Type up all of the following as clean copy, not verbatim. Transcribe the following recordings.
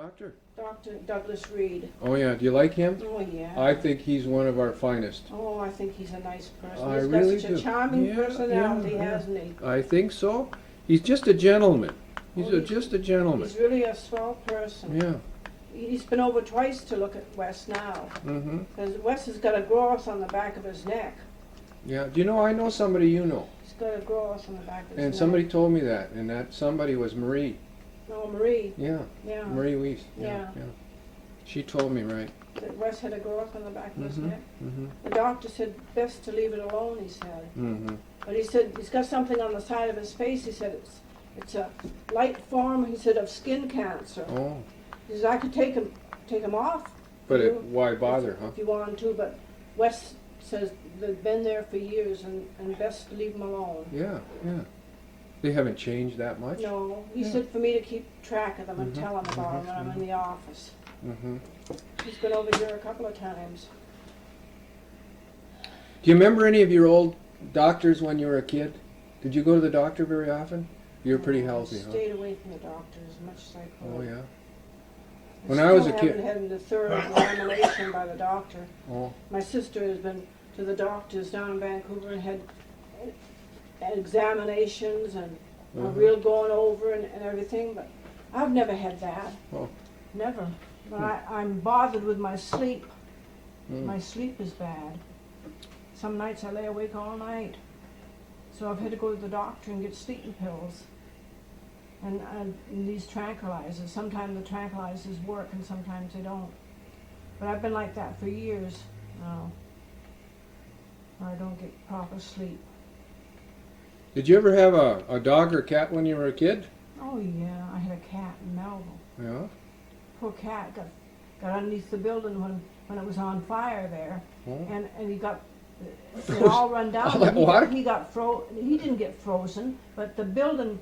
doctor? Dr. Douglas Reed. Oh yeah, do you like him? Oh yeah. I think he's one of our finest. Oh, I think he's a nice person. I He's really got such do. a charming Yeah, personality, yeah. hasn't he? I think so. He's just a gentleman. Just a gentleman. He's really a swell person. Yeah. He's been over twice to look at Wes now. Mm-hmm. Because Wes has got a growth on the back of his neck. Yeah. Do you know, I know somebody you know. He's got a growth on the back of his neck. And somebody told me that, and that somebody was Marie. Oh, Marie. Yeah. Yeah. Marie Weiss. Yeah. She told me, right. That Wes had a growth on the back of his neck. Mm-hmm. The doctor said best to leave it alone, he said. Mm-hmm. But he said he's got something on the side of his face. He said it's a light form, he said, of skin cancer. Oh. He says I could take him off. But why bother, huh? If you want to, but Wes says they've been there for years and best to leave them alone. Yeah, yeah. They haven't changed that much? No, he Yeah. said for me to keep track of them and Mhm, tell him about them mhm, when I'm in the office. Mm-hmm. He's been over here a couple of times. Do you remember any of your old doctors when you were a kid? Did you go to the doctor very often? You were pretty healthy, I huh? stayed away from the doctor as much as I could. Oh, yeah. I When I was a still kid- haven't had the third examination by the doctor. Oh, My sister has been to the doctors down in Vancouver and had examinations and a Mhm. real going over and everything, but I've never had that. Oh. Never. But I'm bothered with my sleep. Mm. My sleep is bad. Some nights I lay awake all night. So I've had to go to the doctor and get sleeping pills. And these tranquilizers. Sometimes the tranquilizers work and sometimes they don't. But I've been like that for years now. I don't get proper sleep. Did you ever have a dog or cat when you were a kid? Oh yeah, I had a cat in Melville. Yeah. Poor cat got underneath the building when it was on fire there, Oh. and he got it all run down. All that water? He didn't get frozen, but the building,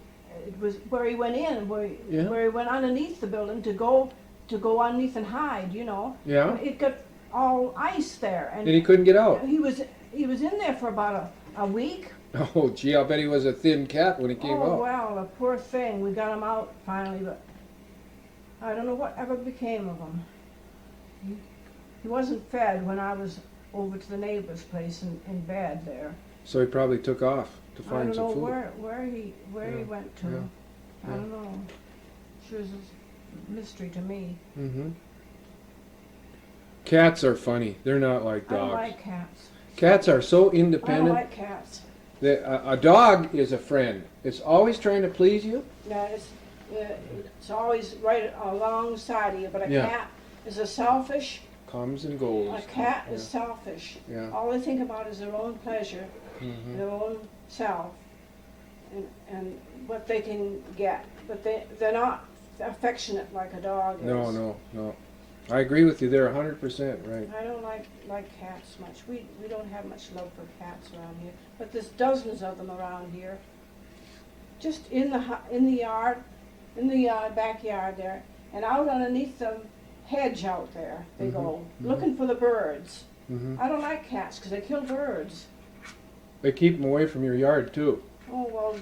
it was where he went in, where he went underneath the building to go underneath and hide, you know. Yeah. It got all ice there, and And he couldn't get out. he was in there for about a week. Oh, gee, I bet he was a thin cat when he came Oh out. well, the poor thing. We got him out finally, but I don't know what ever became of him. He wasn't fed when I was over to the neighbor's place in bed there. So he probably took off to I find don't some know food. where he Yeah, went to. yeah, I don't know. Sure is a mystery to me. Mm-hmm. Cats are funny. They're not like I don't dogs. like cats. Cats are so I don't independent. like cats. A dog is a friend. It's always trying to please you. Yeah, it's always right alongside of you. But a Yeah. cat is a selfish. Comes and goes. A cat is selfish. Yeah. All they think about is their own pleasure, Mm-hmm. their own self, and what they can get. But they're not affectionate like a dog is. No. I agree with you. They're 100% right. I don't like cats much. We don't have much love for cats around here. But there's dozens of them around here. Just in the yard, backyard there, and out underneath the hedge out there they go looking for the birds. Mm-hmm. I don't like cats because they kill birds. They keep them away from your yard too. Oh, well,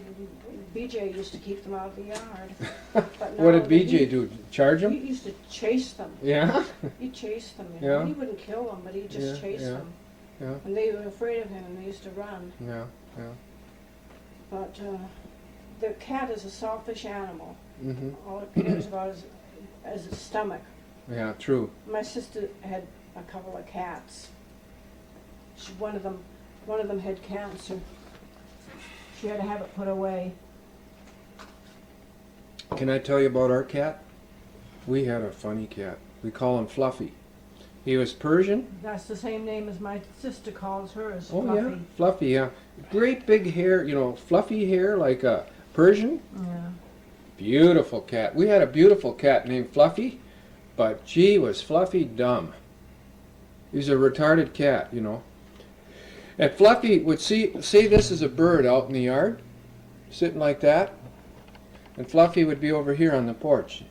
BJ used to keep them out of the yard. But What now did BJ do? Charge He them? used to chase them. Yeah. He chased them. You know? Yeah. He wouldn't kill them, but he just chased yeah, them. yeah. And they were afraid of him, and they used to run. Yeah. But the cat is a selfish animal. Mm-hmm. All it cares about is its stomach. Yeah. True. My sister had a couple of cats. One of them had cancer. She had to have it put away. Can I tell you about our cat? We had a funny cat. We call him Fluffy. He was Persian. That's the same name as my sister calls hers, Oh Fluffy. yeah, Fluffy. Yeah, great big hair. You know, fluffy hair like a Persian. Yeah. Beautiful cat. We had a beautiful cat named Fluffy, but gee, was Fluffy dumb. He's a retarded cat, you know. And Fluffy would see this is a bird out in the yard, sitting like that, and Fluffy would be over here on the porch,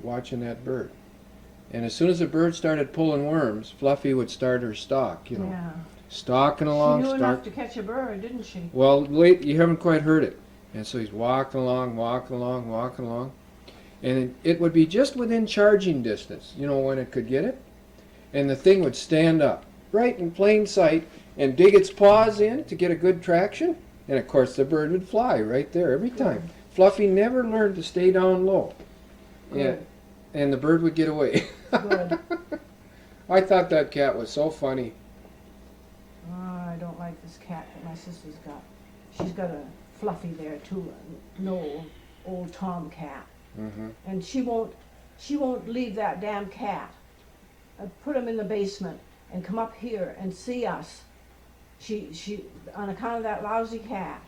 watching that bird. And as soon as the bird started pulling worms, Fluffy would start her stalk, you know, Yeah. stalking She along, knew enough to catch a bird, didn't she? Well, wait, you haven't quite heard it. And so he's walking along, and it would be just within charging distance, you know, when it could get it, and the thing would stand up right in plain sight and dig its paws in to get a good traction, and of course the bird would fly right there every time. Fluffy never learned to stay down low. Yeah, Good. and the bird would get away. Good. I thought that cat was so funny. Oh, I don't like this cat that my sister's got. She's got a Fluffy there too, an old Tom cat, Mm-hmm. and she won't leave that damn cat. I put him in the basement and come up here and see us. She on account of that lousy cat.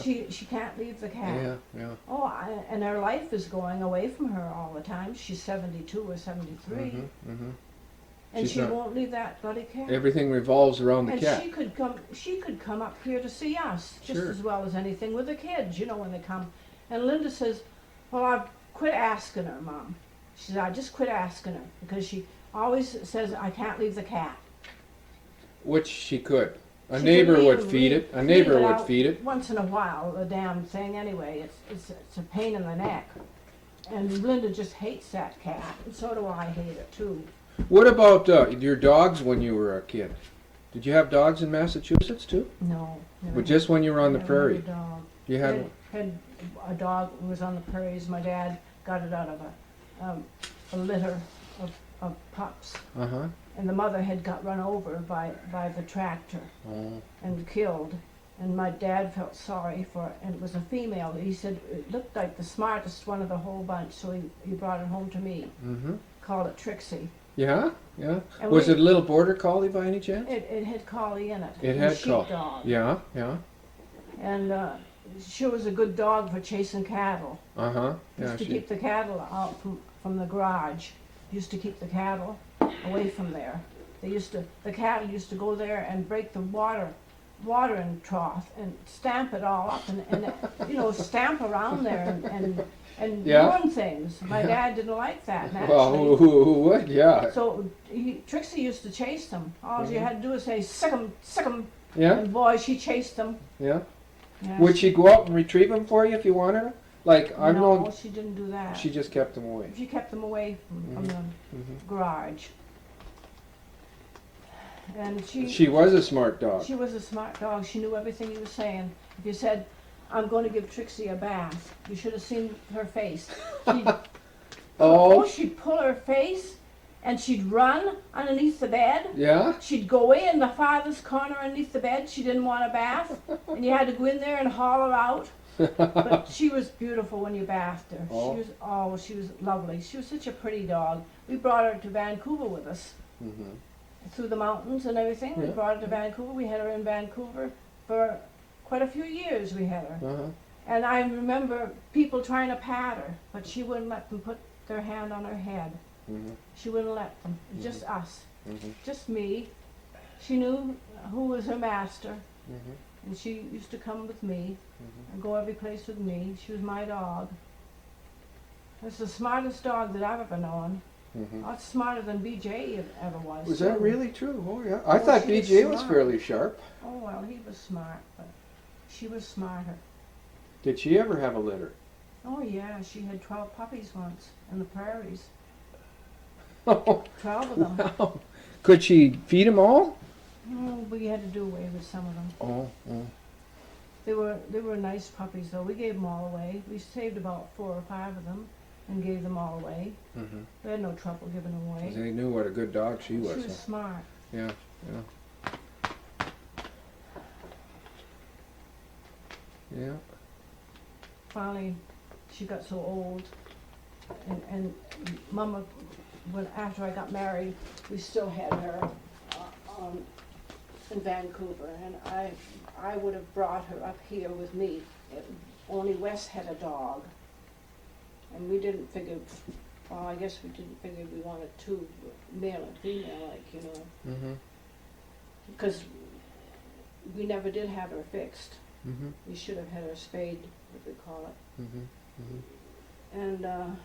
She can't leave the cat. Yeah, yeah. Oh, and her life is going away from her all the time. She's 72 or 73, Mm-hmm, mm-hmm. and She's she not- won't leave that bloody cat. Everything revolves around the And cat. she could come up here to see us just Sure. as well as anything with the kids, you know, when they come. And Linda says, well, I've quit asking her, Mom. She said, I just quit asking her because she always says I can't leave the cat. Which she could. A She neighbor can would leave- feed it. A leave neighbor it would out feed it. once in a while, the damn thing anyway. It's a pain in the neck. And Linda just hates that cat, and so do I hate it too. What about your dogs when you were a kid? Did you have dogs in Massachusetts too? No, never But just when you were on the never had a prairie? dog. You had Had a dog who was on the prairies. My dad got it out of a litter of pups, Uh-huh. and the mother had got run over by the tractor Oh. and killed. And my dad felt sorry for it, and it was a female. He said it looked like the smartest one of the whole bunch, so he brought it home to me. Mm-hmm. Called it Trixie. Yeah? Yeah. And Was we- it a little border collie by any chance? It had collie in it. It and had sheepdog. Yeah, yeah. And she was a good dog for chasing cattle. Uh-huh. Yeah, Used to she keep the cattle out from the garage. Used to keep the cattle away from there. The cattle used to go there and break the watering trough and stamp it all up and you know, stamp around there and Yeah. ruin things. My dad didn't like that Well, naturally. who would? Yeah. So Trixie used to chase them. All you Mhm. had to do was say, sick 'em, sick 'em. Yeah? And boy, she chased them. Yeah. Yeah, Would she go out and retrieve them for you if you wanted her? Like, I've no, known she didn't do that. she just kept them away. She kept them away from the Mhm. garage. And She was a smart dog. she was a smart dog. She knew everything you were saying. If you said, I'm going to give Trixie a bath, you should have seen her face. She'd, Oh, she'd pull her face and she'd run underneath the bed. yeah? She'd go away in the farthest corner underneath the bed. She didn't want a bath. And you had to go in there and haul her out. But she was beautiful when you bathed her. Oh. She was lovely. She was such a pretty dog. We brought her to Vancouver with us. Mm-hmm. Through the mountains and everything. We Yeah. brought her to Vancouver. We had her in Vancouver for quite a few years. We had her. Uh-huh. And I remember people trying to pat her, but she wouldn't let them put their hand on her head. Mm-hmm. She wouldn't let them. Just us. Mm-hmm. Just me. She knew who was her master. Mm-hmm. And she used to come with me Mhm. and go every place with me. She was my dog. That's the smartest dog that I've ever known. Mm-hmm. Lots smarter than BJ ever was. Was that too. really true? Oh, yeah. I Oh, thought she was BJ was smart. fairly sharp. Oh, well, he was smart, but she was smarter. Did she ever have a litter? Oh, yeah, she had 12 puppies once in the prairies. Oh, 12 of them. wow. Could she feed them all? Oh, we had to do away with some of them. Oh. They were nice puppies, though. We gave them all away. We saved about 4 or 5 of them and gave them all away. Mm-hmm. We had no trouble giving them away. They knew what a good dog she was. She was huh? smart. Yeah. Yeah. Finally, she got so old, and Mama, after I got married, we still had her in Vancouver, and I would have brought her up here with me. Only Wes had a dog, and we didn't figure. Well, I guess we didn't figure we wanted two, male and female, like, you know, Mm-hmm. because we never did have her fixed. Mm-hmm. We should have had her spayed, what we call it. Mm-hmm. And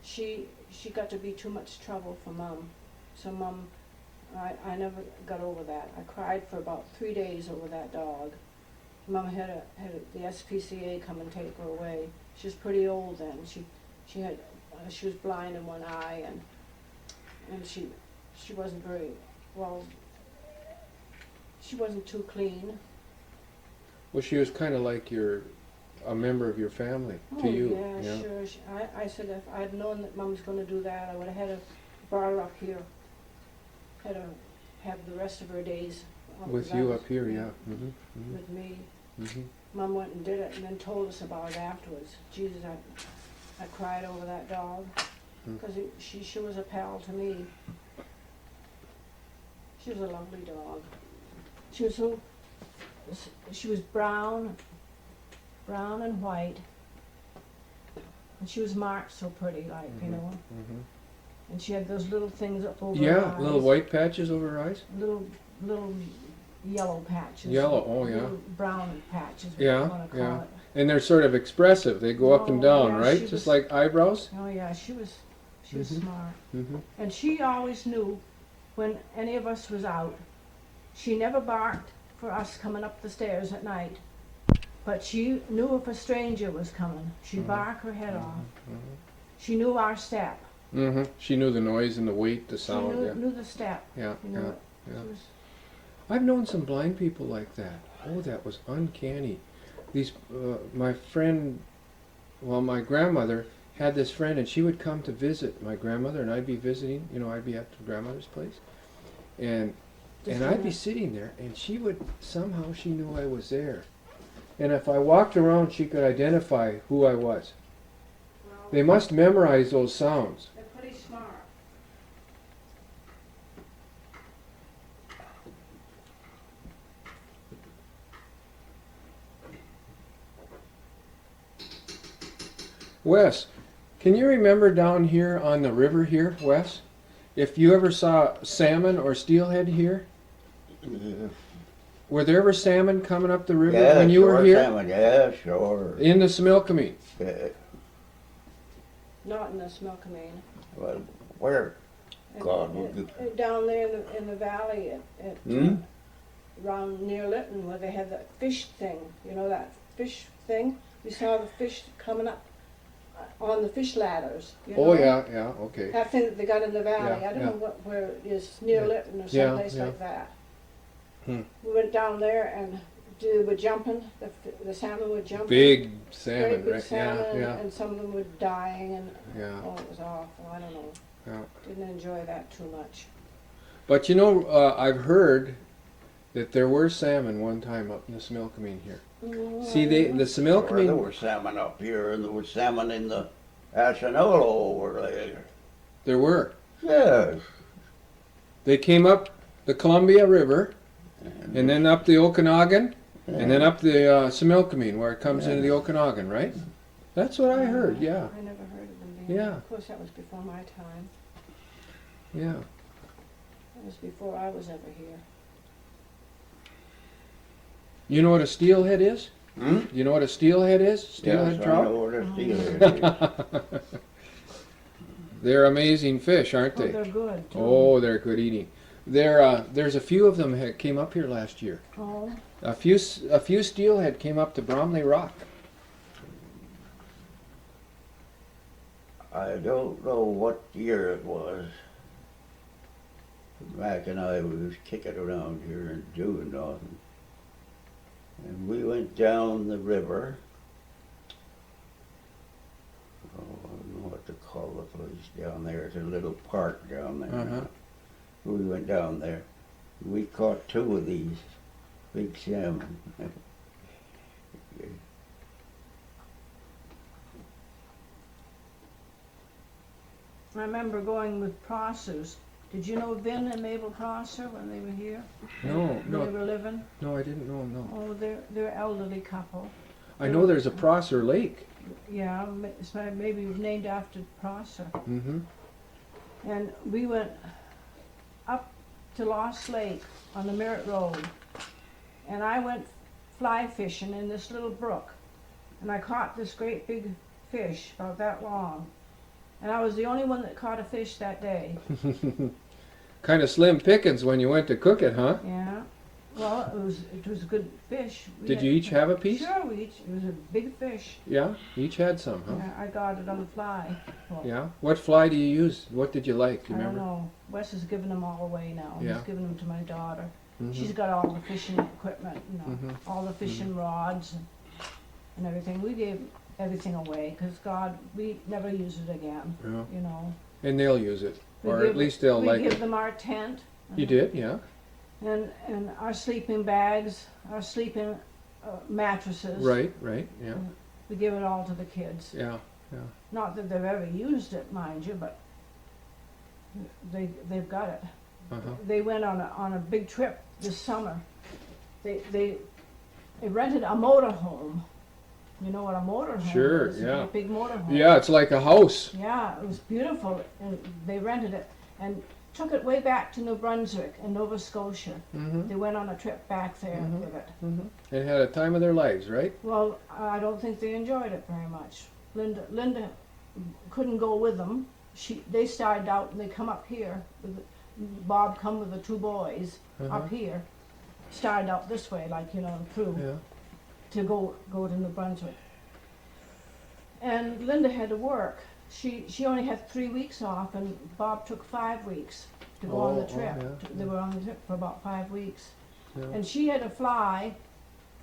she got to be too much trouble for Mom. So Mom, I never got over that. I cried for about 3 days over that dog. Mom had the SPCA come and take her away. She was pretty old then. She had she was blind in one eye, and she wasn't very well. She wasn't too clean. Well, she was kind of like a member of your family to you. Yeah, sure. I said if I'd known that Mom was going to do that, I would have had her brought her up here. Had her have the rest of her days With you up here, yeah. with me. Mm-hmm. Mom went and did it, and then told us about it afterwards. Jesus, I cried over that dog because she was a pal to me. She was a lovely dog. She was brown and white, and she was marked so pretty, like, you know. Mm-hmm. And she had those little things up over her Yeah, eyes. little white patches over her eyes. Little yellow patches. Yellow, oh yeah. Little brown patches, what Yeah, you want to call yeah. it. And they're sort of expressive. They go up and down, yeah, right? she Just was- like eyebrows. Oh yeah, she was Mhm. smart. Mm-hmm. And she always knew when any of us was out. She never barked for us coming up the stairs at night. But she knew if a stranger was coming, she'd bark her head off. She knew our step. Mm-hmm. She knew the noise and the weight, the She sound. knew the step. Yeah, You yeah, know, yeah. she was, I've known some blind people like that. Oh, that was uncanny. These, my friend, well, my grandmother had this friend, and she would come to visit my grandmother, and I'd be visiting. You know, I'd be at the grandmother's place, and I'd be sitting there, and she would somehow she knew I was there, and if I walked around, she could identify who I was. well, They must memorize those sounds. they're pretty smart. Wes, can you remember down here on the river here, Wes, if you ever saw salmon or steelhead here? Yeah, Were there ever salmon coming up the river when you sure, were here? Salmon, yeah, sure. In the Smilkameen? Yeah, Not in the Smilkameen. well, where? God, Down there in the valley at Hmm? around near Lytton where they had that fish thing. You know that fish thing? We saw the fish coming up on the fish ladders. You Oh, know? yeah, okay. That thing that they got in the valley. Yeah, I don't yeah. know where it is, near Yeah. Lytton or Yeah, someplace yeah. like that. Hmm. We went down there and they were jumping. The salmon were jumping. Big Great salmon, big right? salmon, Yeah, and some of them were dying, and yeah. oh, it was awful. I don't know. Yeah. Didn't enjoy that too much. But you know, I've heard that there were salmon one time up in the Smilkameen here. See, the Sure, there Smilkameen, were salmon up here, and there was salmon in the Ashanolo over there. there were. Yes. They came up the Columbia River, and then up the Okanagan, and then up the Smilkameen, where it comes into the Okanagan, right? That's what I heard, yeah, I never heard of them being. Yeah. Of course, that was before my time. yeah. That was before I was ever here. You know what a steelhead is? Hmm? You know what a steelhead is? Steelhead Yes, I trout? know where the steelhead is. They're amazing fish, aren't Oh, they? they're good. Too. Oh, they're good eating. There's a few of them that came up here last year. Oh, A few steelhead came up to Bromley Rock. I don't know what year it was. Mac and I was kicking around here and doing nothing. And we went down the river. Oh, I don't know what to call the place down there. It's a little park down there. Uh-huh. We went down there. We caught 2 of these big salmon. I remember going with Prossers. Did you know Vin and Mabel Prosser when they were here? No, When they no, were living? no, I didn't know. No, Oh, they're an elderly couple. I know there's a Prosser Lake. Yeah, maybe it was named after Prosser. Mm-hmm. And we went up to Lost Lake on the Merritt Road. And I went fly fishing in this little brook. And I caught this great big fish, about that long. And I was the only one that caught a fish that day. Kind of slim pickings when you went to cook it, huh? Yeah. Well, it was good fish. Did you each have a piece? Sure, it was a big fish. Yeah, each had some, huh? Yeah, I got it on the fly. Well, Yeah. What fly do you use? What did you like? Do you I don't remember? know. Wes is giving them all away now. Yeah. He's giving them to my daughter. Mhm. She's got all the fishing equipment, Mhm. all the fishing rods and everything. We gave everything away because God, we never use it again. Yeah. And they'll use it, We or give- at least they'll like We give it. them our tent. You did, yeah. And our sleeping bags, our sleeping mattresses. Right, right, yeah, We give it all to the kids. yeah. Not that they've ever used it, mind you, but they've got it. Uh-huh. They went on a big trip this summer. They rented a motorhome. You know what a motorhome Sure, is? yeah. A big motorhome. Yeah, it's like a house. Yeah, it was beautiful, and they rented it and took it way back to New Brunswick and Nova Scotia. Mm-hmm. They went on a trip back there Mhm. with it. Mm-hmm. And had a time of their lives, right? Well, I don't think they enjoyed it very much. Linda couldn't go with them. They started out and they come up here. Bob come with the two boys Uh-huh. up here. Started out this way, like through Yeah. to go to New Brunswick. And Linda had to work. She only had 3 weeks off, and Bob took 5 weeks to go on the Oh, trip. yeah. They were on the trip for about 5 weeks. Yeah. And she had to fly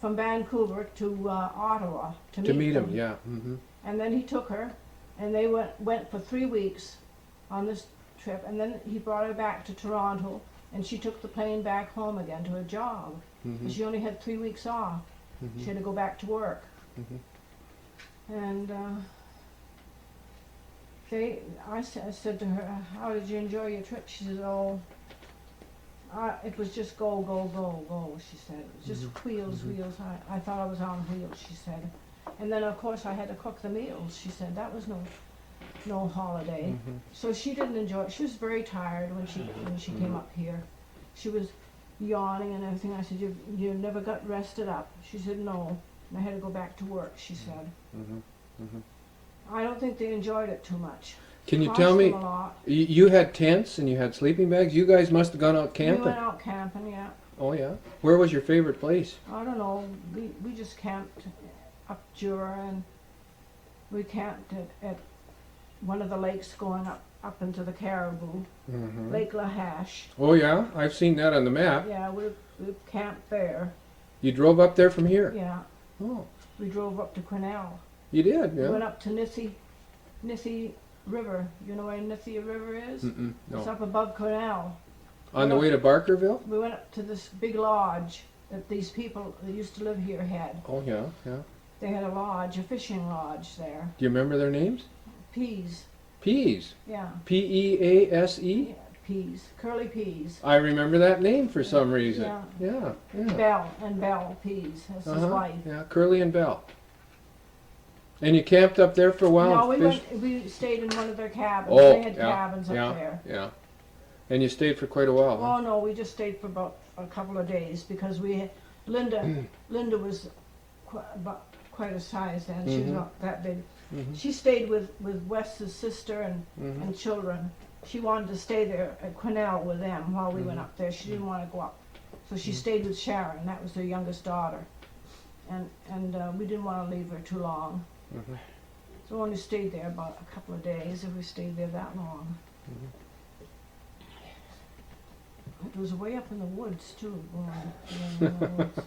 from Vancouver to Ottawa To meet him, yeah. Mm-hmm. And then he took her, and they went for 3 weeks on this trip, and then he brought her back to Toronto, and she took the plane back home again to her job. Mm-hmm. She only had 3 weeks off. She had to go back to work. Mhm. And I said to her, "How did you enjoy your trip?" She said, "Oh, it was just go, go, go, go." She said, "It was just wheels, wheels. I thought I was on wheels." She said, and then of course I had to cook the meals. She said that was no holiday. Mhm. So she didn't enjoy it. She was very tired when she came up here. She was yawning and everything. I said, "You never got rested up." She said, "No." And I had to go back to work. She said. Mhm. Mhm. I don't think they enjoyed it too much. Can you Cost tell me, them a lot. you had tents and you had sleeping bags? You guys must have gone out We camping. went out camping, yeah. Oh, yeah? Where was your favorite place? I don't know. We just camped up Jura, and we camped at one of the lakes going up into the Caribou, Mm-hmm. Lake Lahash. Oh, yeah? I've seen that on the map. Yeah, we camped there. You drove up there from here? Yeah, Oh, we drove up to Quesnel. you did, We went yeah? up to Nithie River. You know where Nithie River is? Mm-mm, It's no. up above Quesnel. On the way to Barkerville? We went up to this big lodge that these people that used to live here had. Oh, yeah, yeah. They had a lodge, a fishing lodge there. Do you remember their names? Peas, Peas. yeah. P-E-A-S-E? Yeah, peas, curly peas. I remember that name for some reason. Yeah. Yeah, yeah. Bell Peas, that's his Uh-huh. wife. Yeah, Curly and Bell. And you camped up there for a while No, and fished? we stayed in one of their cabins. Oh, They had yeah, cabins up yeah, there. yeah. And you stayed for quite a while, huh? Oh no, we just stayed for about a couple of days because Linda was quite a size then. She was Mhm. not that big. Mhm. She stayed with Wes's sister and Mhm. children. She wanted to stay there at Quesnel with them while we went Mhm. up there. She didn't want to go up. So she Mhm. stayed with Sharon, that was their youngest daughter. And we didn't want to leave her too long. Mhm. So we only stayed there about a couple of days if we stayed there that long. It was way up in the woods too. Way in the woods.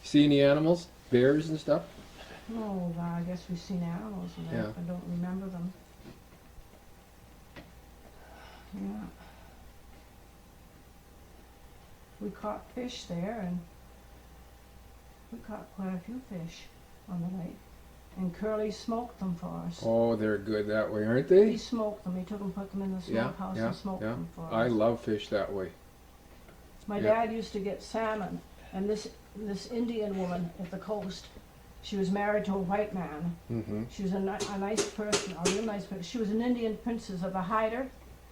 See any animals? Bears and stuff? Oh, God, I guess we've seen animals in there. Yeah. I don't remember them. Yeah. We caught fish there, and we caught quite a few fish on the lake. And Curly smoked them for us. Oh, they're good that way, aren't He they? smoked them. He took them, put them in the Yeah, smokehouse yeah, and smoked yeah. them for us. I love fish that way. My yeah. dad used to get salmon, and this Indian woman at the coast, she was married to a white man. Mm-hmm. She was a nice person, a real nice person. She was an Indian princess of the Hyder.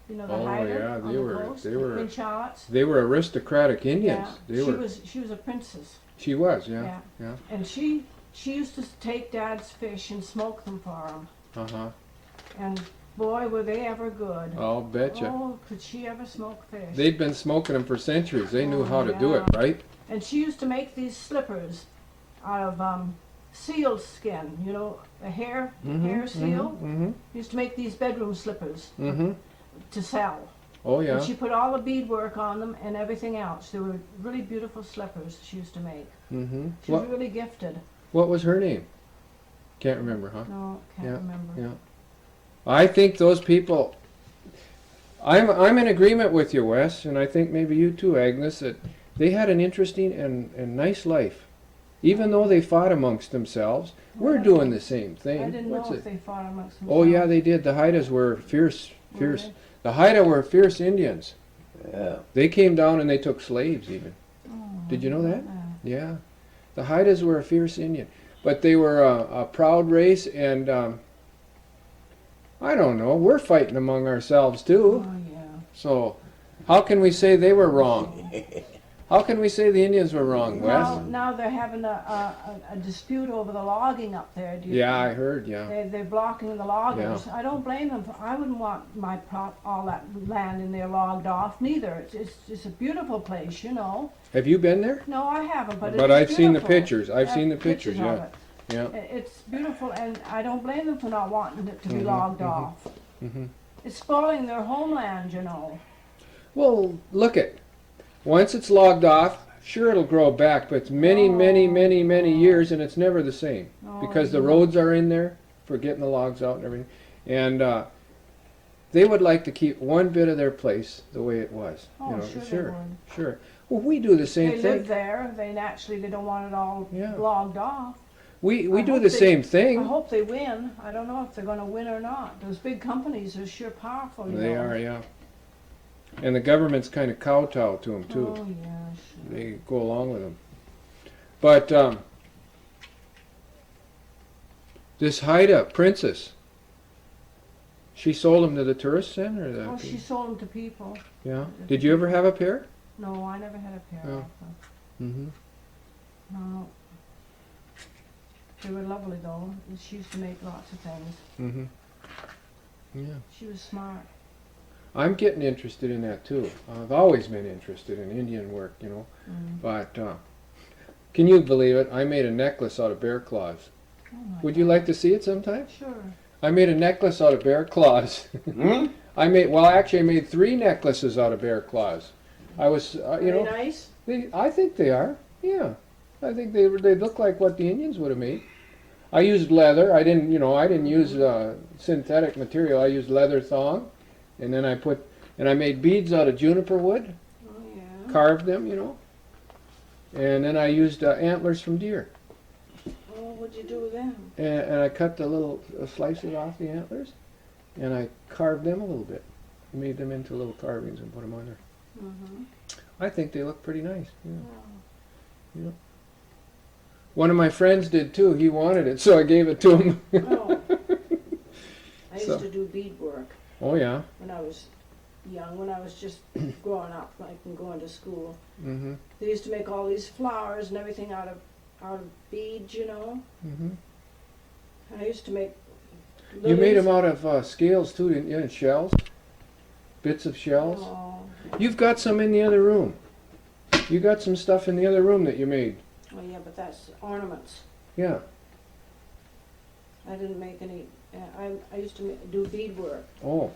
You know the Oh, Hyder yeah, on they the were- coast, they the were- Queen Charlotte's. They were aristocratic Indians. Yeah, They she were. was a princess. She was, yeah. Yeah. Yeah. And she used to take Dad's fish and smoke them for him. Uh-huh. And boy, were they ever good. I'll betcha. Oh, could she ever smoke fish? They'd been smoking them for centuries. They knew Oh, how to do it, yeah. right? And she used to make these slippers out of seal skin, you know, a hair seal. Mm-hmm. Used to make these bedroom slippers Mm-hmm. to sell. Oh yeah. And she put all the beadwork on them and everything else. They were really beautiful slippers she used to make. Mm-hmm. She was really gifted. What was her name? Can't remember, huh? No, can't Yeah, remember. yeah. I think those people. I'm in agreement with you, Wes, and I think maybe you too, Agnes, that they had an interesting and nice life. Even though they fought amongst themselves, we're doing the same thing. I didn't What's know it? if they fought amongst themselves. Oh yeah, they did. The Haidas were fierce. Were they? The Haida were fierce Indians. Yeah. They came down and they took slaves even. Oh, Did you know that? yeah. Yeah. The Haidas were a fierce Indian. But they were a proud race, and I don't know, we're fighting among ourselves too. Oh, yeah. So how can we say they were wrong? How can we say the Indians were wrong, Wes? Now they're having a dispute over the logging up there. Do you Yeah, I heard, yeah. They're blocking the loggers. I don't blame them. I wouldn't want all that land in there logged off neither. It's a beautiful place, you know. Have you been there? No, I haven't, but it's I've seen the beautiful. pictures. I've I seen the have pictures, of yeah. it. Yeah. It's beautiful, and I don't blame them for not wanting it to be logged off. Mm-hmm. It's spoiling their homeland, you know. Well, look it. Once it's logged off, sure it'll grow back, but it's many, many years, and it's never the same. Oh, Because the yeah. roads are in there for getting the logs out and everything. And they would like to keep one bit of their place the way it was. Oh, you know, sure they sure, would. sure. Well, we do the same They thing. live there. They naturally they don't want it all Yeah. logged off. We I do hope the they- same I thing. hope they win. I don't know if they're going to win or not. Those big companies are sure powerful. You They know. are, yeah. And the government's kind of kowtow to them too. Oh yeah, sure. They go along with them. But this Haida princess, she sold them to the tourist center. Or Oh, she sold them to people. yeah. Did you ever have a pair? No, I never had a pair Oh. of them. Mm-hmm. No. They were lovely though. She used to make lots of things. Mm-hmm. Yeah. She was smart. I'm getting interested in that too. I've always been interested in Indian work, you know. Mm. But can you believe it? I made a necklace out of bear claws. Oh my Would you God. like to see it sometime? Sure. I made a necklace out of bear claws. Hmm? I made 3 necklaces out of bear claws. I was, you Are know, they nice? I think they are. Yeah, I think they look like what the Indians would have made. I used leather. I didn't use synthetic material. I used leather thong, and then I made beads out of juniper wood, Oh yeah. carved them, you know, and then I used antlers from deer, Oh, what'd you do with them? and I cut the little slices off the antlers, and I carved them a little bit, made them into little carvings and put them on there. Mm-hmm. I think they look pretty nice. Yeah. Oh. One of my friends did too. He wanted it, so I gave it to him. Oh. I used So- to do beadwork Oh yeah. when I was young, when I was just growing up, like and going to school. Mm-hmm. They used to make all these flowers and everything out of beads, you know. Mm-hmm. And I used to make. You made lilies. them out of scales too, didn't you? And shells, bits of shells. Oh. You've got some in the other room. You got some stuff in the other room that you made. Oh yeah, but that's ornaments. Yeah. I didn't make any. I used to do beadwork. Oh.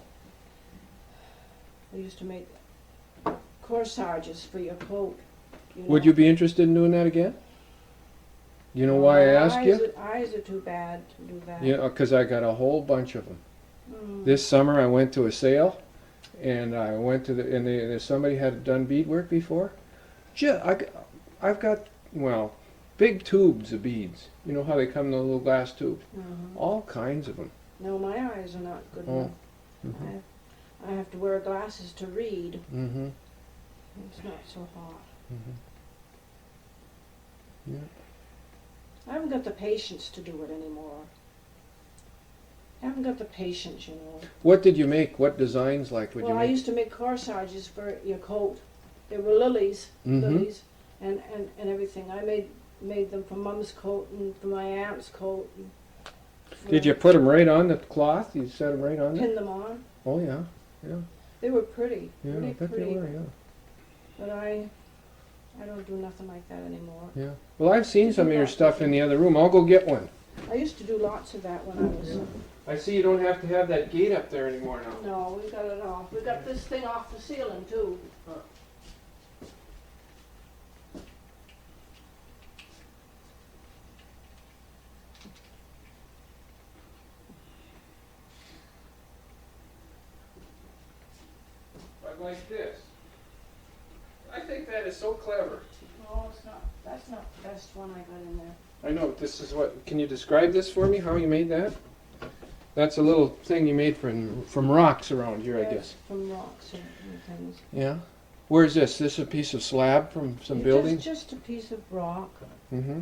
I used to make corsages for your coat. Would you be interested in doing that again? You know why I asked you? Eyes are too bad to do that. You know, because I got a whole bunch of them. Mm. This summer I went to a sale, and I went to somebody had done beadwork before. I've got, well, big tubes of beads. You know how they come in the little glass tubes? Mhm. All kinds of them. No, my eyes are not good Oh. enough. Mm-hmm. I have to wear glasses to read. Mm-hmm. It's not so hot. Mm-hmm. Yeah. I haven't got the patience to do it anymore. I haven't got the patience, you know. What did you make? What designs like would Well, you I make? used to make corsages for your coat. They were lilies, Mhm. lilies, and everything. I made them for Mum's coat and for my aunt's coat. And Did you put them right on the cloth? You set them right on there? pin them on? Oh yeah, They were pretty, yeah. really I bet pretty. they were. Yeah. But I I don't do nothing like that anymore. Yeah. Well, I've seen some of your stuff in the other room. I'll go get one. I used to do lots of that when I was. I see you don't have to have that gate up there anymore now. No, we got it off. We got this thing off the ceiling too. But like this. I think that is so clever. No, it's not. That's not the best one I got in there. I know, this is what, can you describe this for me, how you made that? That's a little thing you made from rocks around here, I Yeah, guess. from rocks and things. Yeah? Where's this? This a piece of slab from some It's building? just a piece of rock. Mm-hmm.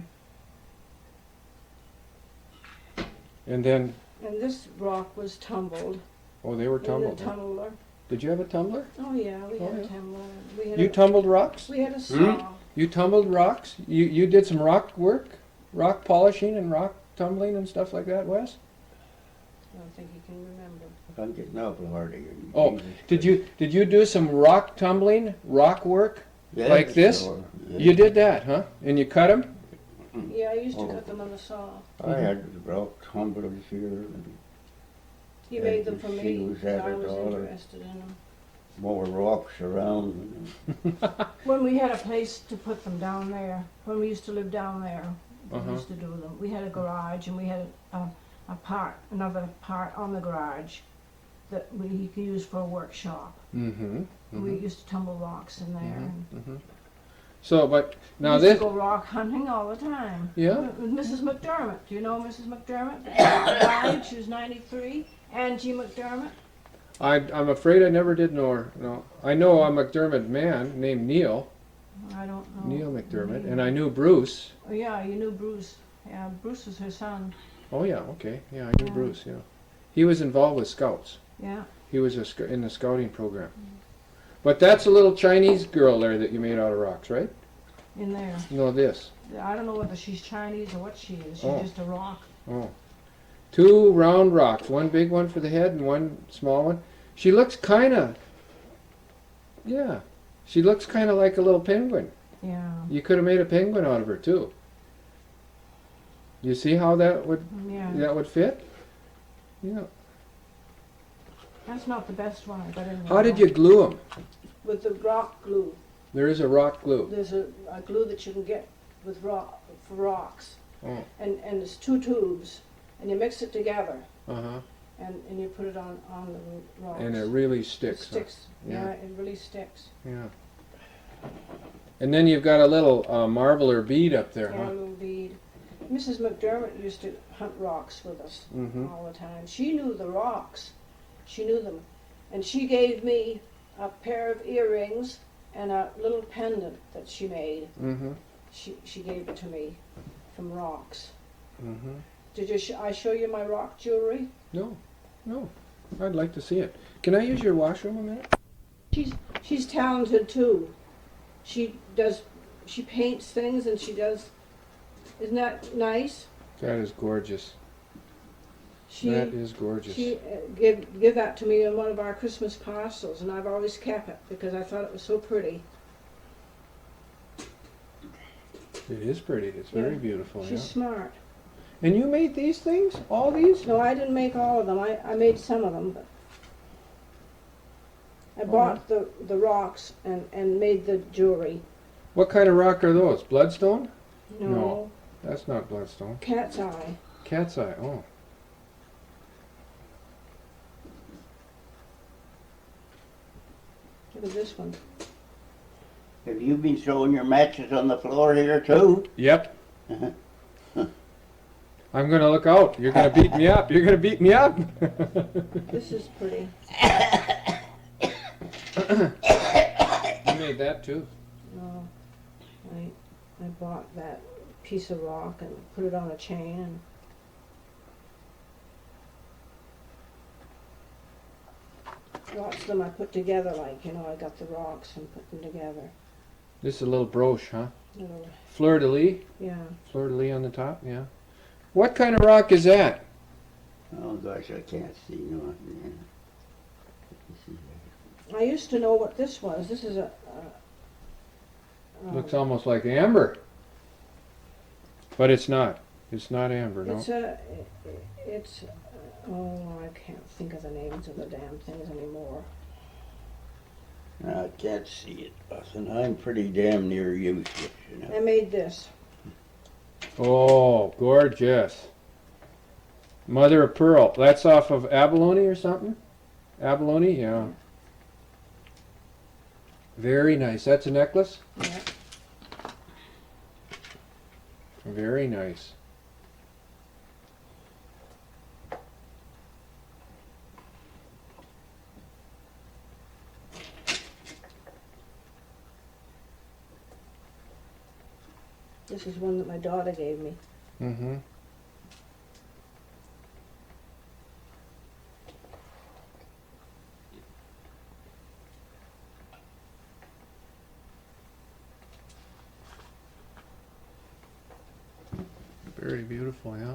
And then, And this rock was tumbled oh, they were in tumbled. the huh? tumbler. Did you have a tumbler? Oh yeah, we Oh, had yeah. a tumbler. We had You a, tumbled rocks? we had a saw. You tumbled rocks? You did some rock work? Rock polishing and rock tumbling and stuff like that, Wes? I don't think you can remember. I'm getting awful hard of you. Oh, did you do some rock tumbling, rock work? Yeah, like this? sure, yeah. You did that, huh? And you cut them? Yeah, I used to Oh. cut them on the saw. I had rock tumblers here and He Yeah, made them for she me was because at I it was all. interested in them. more rocks around. When we had a place to put them down there, when we used to live down there, we Uh-huh. used to do them. We had a garage and we had another part on the garage that we could use for a workshop. Mm-hmm. We used to tumble rocks in there. And So, but now we used this, to go rock hunting all the time. yeah, With Mrs. McDermott. Do you know Mrs. McDermott? Died. She was 93. Angie McDermott. I'm afraid I never did know her. No, I know a McDermott man named Neil, I don't know. Neil McDermott, and I knew Bruce. Oh, yeah, you knew Bruce. Yeah, Bruce was her son. Oh yeah, okay, yeah, I knew Yeah. Bruce. Yeah, he was involved with Scouts. Yeah. He was in the scouting program. But that's a little Chinese girl there that you made out of rocks, right? In there. No, this. I don't know whether she's Chinese or what she is. She's Oh. just a rock. Oh. Two round rocks, one big one for the head and one small one. She looks kind of, yeah, she looks kind of like a little penguin. Yeah. You could have made a penguin out of her too. You see how that would fit? Yeah. That's not the best one I got in there. How did you glue them? With the rock glue. There is a rock glue. There's a glue that you can get with rock for rocks. Oh. And there's two tubes, and you mix it together, Uh-huh. and you put it on the rocks. And it really It sticks. huh? sticks. Yeah. Yeah, it really sticks. Yeah. And then you've got a little marble or bead up there, Yeah, a huh? little bead. Mrs. McDermott used to hunt rocks with us Mm-hmm. all the time. She knew the rocks. She knew them. And she gave me a pair of earrings and a little pendant that she made. Mm-hmm. She gave it to me from rocks. Mm-hmm. Did I show you my rock jewelry? No. No. I'd like to see it. Can I use your washroom a minute? She's talented too. She paints things and she does. Isn't that nice? That is gorgeous. She That is gorgeous. She gave that to me in one of our Christmas parcels, and I've always kept it because I thought it was so pretty. It is pretty. It's very Yeah. beautiful. She's Yeah. smart. And you made these things? All these? No, I didn't make all of them. I made some of them, but I Oh, bought the rocks and made the jewelry. What kind of rock are those? Bloodstone? No, No. That's not bloodstone. cat's eye. Cat's eye. Oh. Look at this one. Have you been throwing your matches on the floor here too? Yep. Uh-huh. I'm gonna look out. You're gonna beat me up. You're gonna beat me up. This is pretty. You made that too. No, I bought that piece of rock and put it on a chain and. Lots of them I put together, like, I got the rocks and put them together. This is a little brooch, huh? Little, Fleur de lis. yeah. Fleur de lis on the top. Yeah. What kind of rock is that? Oh gosh, I can't see nothing. Let me see. I used to know what this was. This is a Looks almost like amber. But it's not. It's not amber, no. Oh, I can't think of the names of the damn things anymore. I can't see it, and I'm pretty damn near useless, you I know. made this. Oh, gorgeous. Mother of pearl. That's off of abalone or something? Abalone, yeah. Very nice. That's a necklace? Yeah. Very nice. This is one that my daughter gave me. Mm-hmm. Very beautiful, yeah.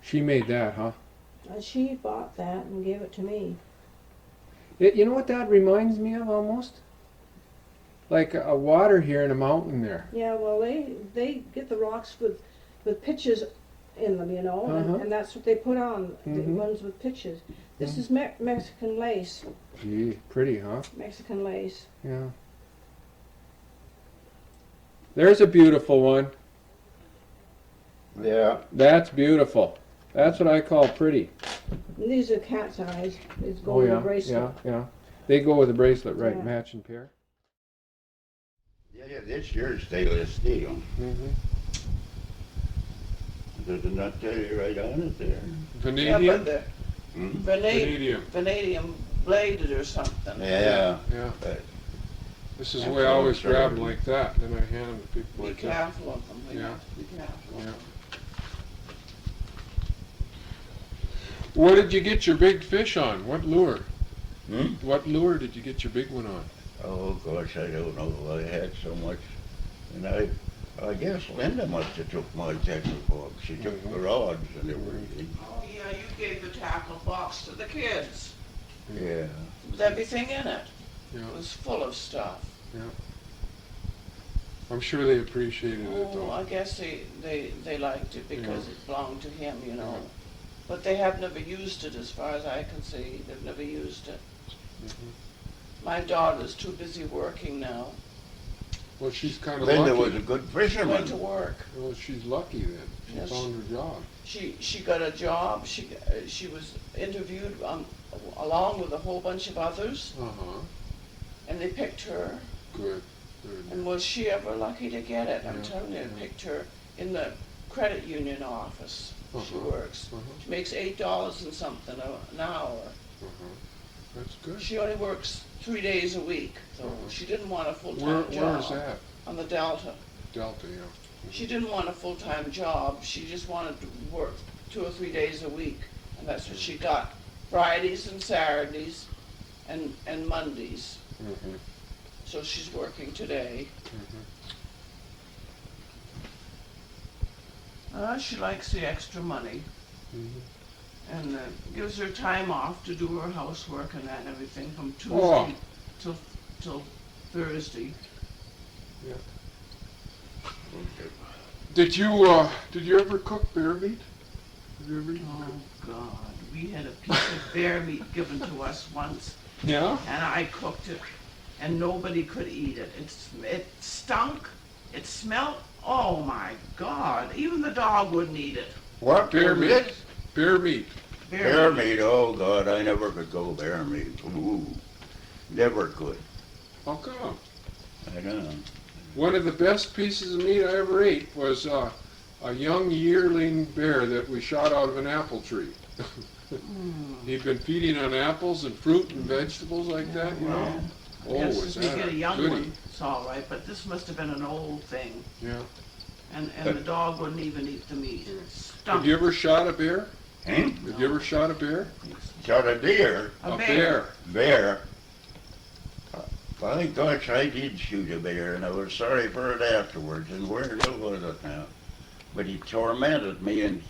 She made that, huh? She bought that and gave it to me. You know what that reminds me of almost? Like a water here in a mountain there. Yeah, well, they get the rocks with pitches in them, you know, Uh-huh. and that's what they put on, the Mhm. ones with pitches. This Mhm. is Mexican lace. Gee, pretty, huh? Mexican lace. Yeah. There's a beautiful one. Yeah. That's beautiful. That's what I call pretty. And these are cat's eyes. It's Oh gold yeah, bracelet. yeah. They go with the bracelet, right? Yeah. Match and pair. Yeah, this here's stainless steel. Mm-hmm. Does it not tell you right on it there? Yeah, Vanadium. but the Hmm? Vanadium. vanadium bladed or something. Yeah. Yeah. But This is the That's way I what I'm always grab them saying. like that. Then I hand them to people Be like that. careful of them. We Yeah. have to be careful. Yeah. What did you get your big fish on? What lure? Hmm? What lure did you get your big one on? Oh gosh, I don't know. I had so much, and I guess Linda must have took my tackle box. She took the rods and everything. Oh, yeah, you gave the tackle box to the kids Yeah. with everything in it. Yeah, It was full of stuff. I'm sure they appreciated it Oh, though. I guess they liked it because Yeah. it belonged to him, you know. Yeah. But they have never used it as far as I can see. They've never used it. Mhm. My daughter's too busy working now. Well, she's kind of Linda lucky. was a good Went fisherman. to work. Well, she's lucky then. She Yes. found her job. She got a job. She was interviewed along with a whole bunch of others, Uh-huh. and they picked her. Good. Good. And was she ever lucky to get it? I'm Yeah, telling you, they yeah. picked her in the credit union office. She Uh-huh. works. Uh-huh. She makes $8 and something an hour. Uh-huh. That's good. She only works 3 days a week, so Uh-huh. she didn't want a full-time Where job. is that? On the Delta. Delta, yeah. She didn't want a full-time job. She just wanted to work 2 or 3 days a week, and that's what she got. Fridays and Saturdays and Mondays. Mm-hmm. So she's working today. Mm-hmm. She likes the extra money, Mm-hmm. and gives her time off to do her housework and that and everything from Tuesday Oh. till Thursday. Did you ever cook bear meat? Did you ever eat Oh bear? God, we had a piece of bear meat given to us once, Yeah? and I cooked it, and nobody could eat it. It stunk. It smelled. Oh my God! Even the dog wouldn't eat it. What? Bear was meat. it? Bear meat. Bear meat. Oh God, I never could go bear meat. Ooh, never could. How come? I don't know. One of the best pieces of meat I ever ate was a young yearling bear that we shot out of an apple tree. He'd been feeding on apples and fruit and vegetables like that, you know. Oh, Yes, was if we that get a a young goodie? one, it's all right. But this must have been an old thing, Yeah. and the dog wouldn't even eat the meat. It stunk. Have you ever shot a bear? Hmm? Have you ever shot a bear? Shot a deer. A bear. Bear. By gosh, I did shoot a bear, and I was sorry for it afterwards. And where was it now? But he tormented me, and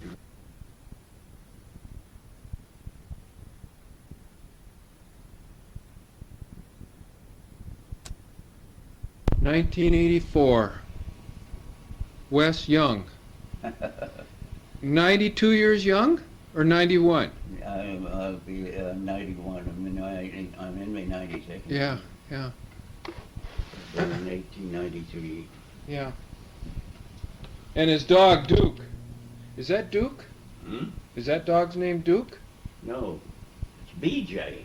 1984. Wes Young. 92 years young? Or 91? I'll be 91. I'm in my 92nd. Yeah, yeah, Born in 1893. yeah. And his dog, Duke. Is that Duke? Hmm? Is that dog's name Duke? No, it's BJ.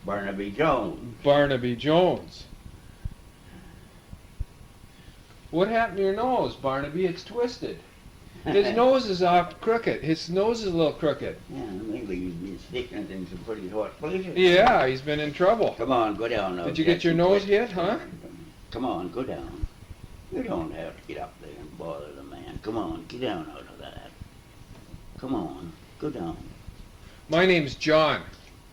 Barnaby Jones. Barnaby Jones. What happened to your nose, Barnaby? It's twisted. His nose is off crooked. His nose is a little crooked. Yeah, maybe he's been sticking it in some pretty hot places. Yeah, he's been in trouble. Come on, go down now. Did you get your nose hit, huh? Come on, go down. You don't have to get up there and bother the man. Come on, get down out of that. Come on, go down. My name's John.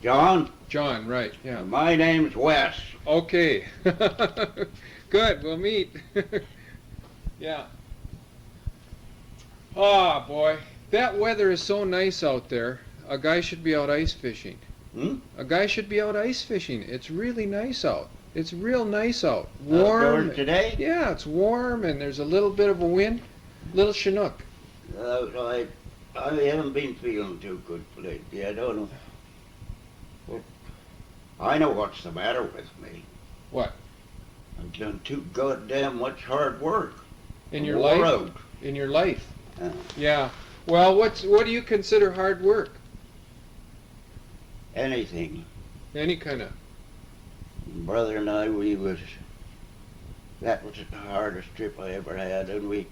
John, John, right, yeah. my name's Wes. Okay. Good, we'll meet. Yeah. Ah, boy. That weather is so nice out there. A guy should be out ice fishing. Hmm? A guy should be out ice fishing. It's really nice out. It's real nice out. Outdoors Warm. today? Yeah, it's warm and there's a little bit of a wind. Little Chinook. I haven't been feeling too good lately. I don't know. Well, I know what's the matter with me. What? I've done too goddamn much hard work. In your Wore life? out. In your life. Uh, Yeah. Well, what do you consider hard work? anything. Any kind of. Brother and I, that was the hardest trip I ever had. And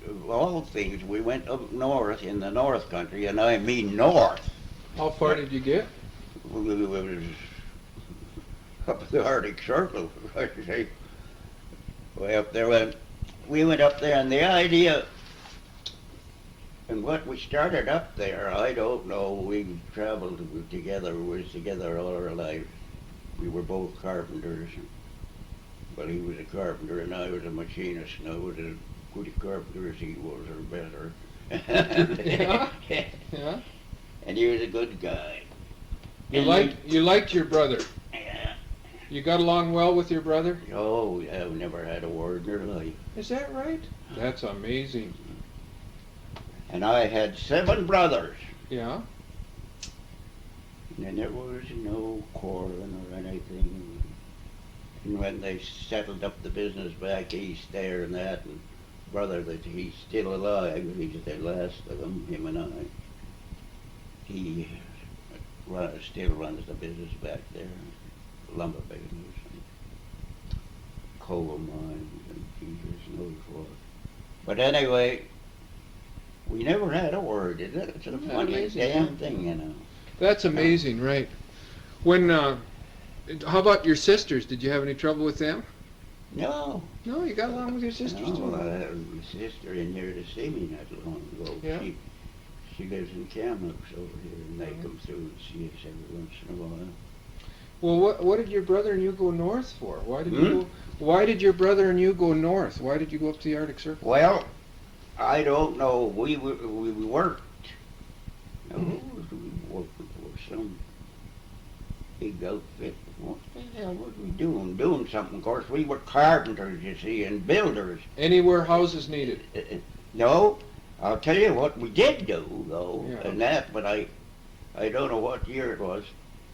of all things, we went up north in the North Country, and I mean north. How far did you get? We was up the Arctic Circle, I should say. Way up there. We went up there, and the idea, and what we started up there, I don't know. We traveled together, was together all our lives. We were both carpenters. Well, he was a carpenter, and I was a machinist, and I was as good a carpenter as he was, or better. Yeah. Yeah. And he was a good guy. You And liked your brother. Yeah. You got along well with your brother? Oh, I've never had a word in their life. Is that right? That's amazing. And I had 7 brothers. Yeah. And there was no quarreling or anything. And when they settled up the business back east there and that, and brother that he's still alive, he's the last of them, him and I. He still runs the business back there, lumber business, and coal mines, and Jesus knows what. But anyway, we never had a word. It's a funny amazing, damn huh? thing, you know. That's amazing, right? When, how about your sisters? Did you have any trouble with them? No. No, you got along with your sisters No, too. I had my sister in here to see me not long ago. Yeah. She lives in Kamloops over here, and they come through and see us every once in a while. Well, what did your brother and you go north for? Why did your brother and you go north? Why did you go up to the Arctic Circle? Well, I don't know. We worked. No, we worked for some big outfit. What the hell was we doing? Doing something. Of course, we were carpenters, you see, and builders. Anywhere houses needed. No, I'll tell you what we did do, though, Yeah. and that, but I don't know what year it was.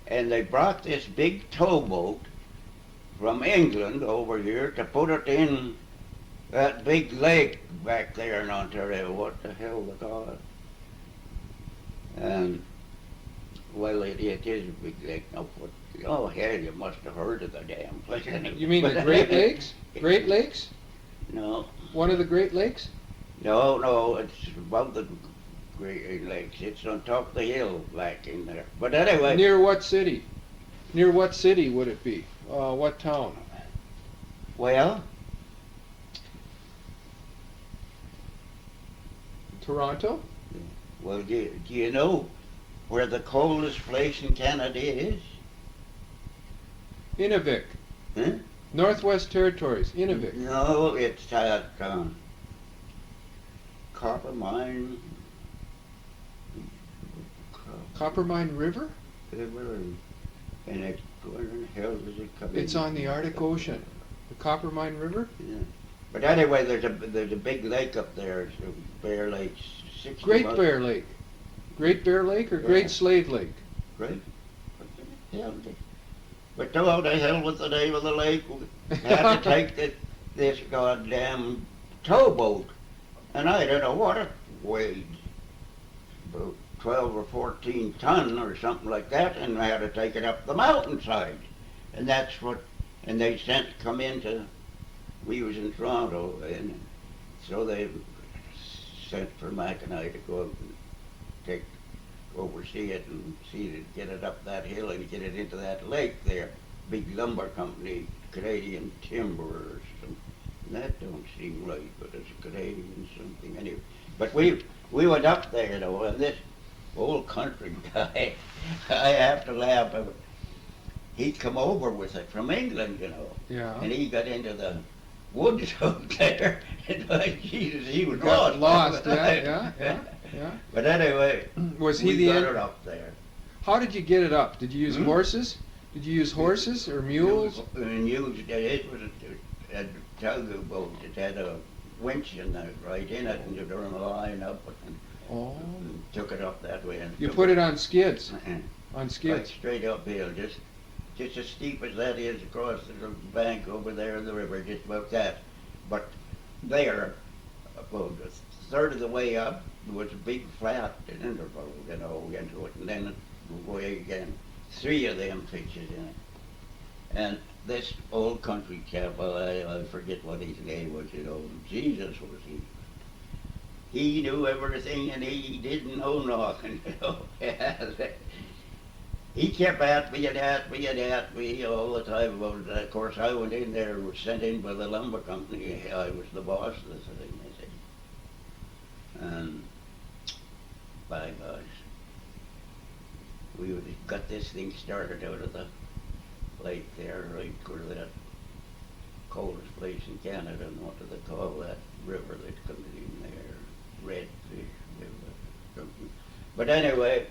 And they brought this big towboat from England over here to put it in that big lake back there in Ontario. What the hell they call it? And, well, it is a big lake. Now, oh, hell, you must have heard of the damn place. You mean the Great Lakes? Great Lakes? No. One of the Great Lakes? No, it's above the Great Lakes. It's on top of the hill back in there. But anyway. Near what city? Near what city would it be? What town? Well, Toronto? well, do you know where the coldest place in Canada is? Inuvik. Huh? Northwest Territories. Inuvik. No, it's at Copper Mine. Coppermine River? And it's where in the hell does it come in? It's on the Arctic Ocean. The Coppermine River? Yeah. But anyway, there's a big lake up there, it's a Bear Lake, 60 Great miles. Bear Lake. Great Bear Lake or Yeah. Great Slave Lake? Great. What the hell did- But no, the hell with the name of the lake. We had to take this goddamn towboat. And I don't know what it weighed. About 12 or 14 ton or something like that. And I had to take it up the mountainside. And that's what, and they come into, we was in Toronto. And so they sent for Mac and I to go out and oversee it and see to get it up that hill and get it into that lake there. Big lumber company, Canadian Timber or something. That don't seem right, but it's a Canadian something anyway. But we went up there though, and this old country guy, I have to laugh. He'd come over with it from England, you know, Yeah. and he got into the woods out there, and like Jesus, he was Got lost. lost, yeah. But anyway, Was he we the got end? it up there. How did you get it up? Did you use Hmm? horses? Did you use horses or mules? And used it was a tugboat. It had a winch in it, right in it, and you run a line up and Oh. took it up that way. And You put it on skids. on On right skids. straight uphill, just as steep as that is across the bank over there in the river, just about that. But there, about a third of the way up, was a big flat interval, you know, into it, and then away again. 3 of them pitches in it. And this old country chap, I forget what his name was, you know, Jesus was he. He knew everything and he didn't know nothing, you know. He kept at me and at me and at me all the time about it. Of course, I went in there, was sent in by the lumber company. I was the boss of the thing, they said. And by gosh, we got this thing started out of the lake there, right where that coldest place in Canada, and what do they call that river that comes in there? Redfish River, something. But anyway,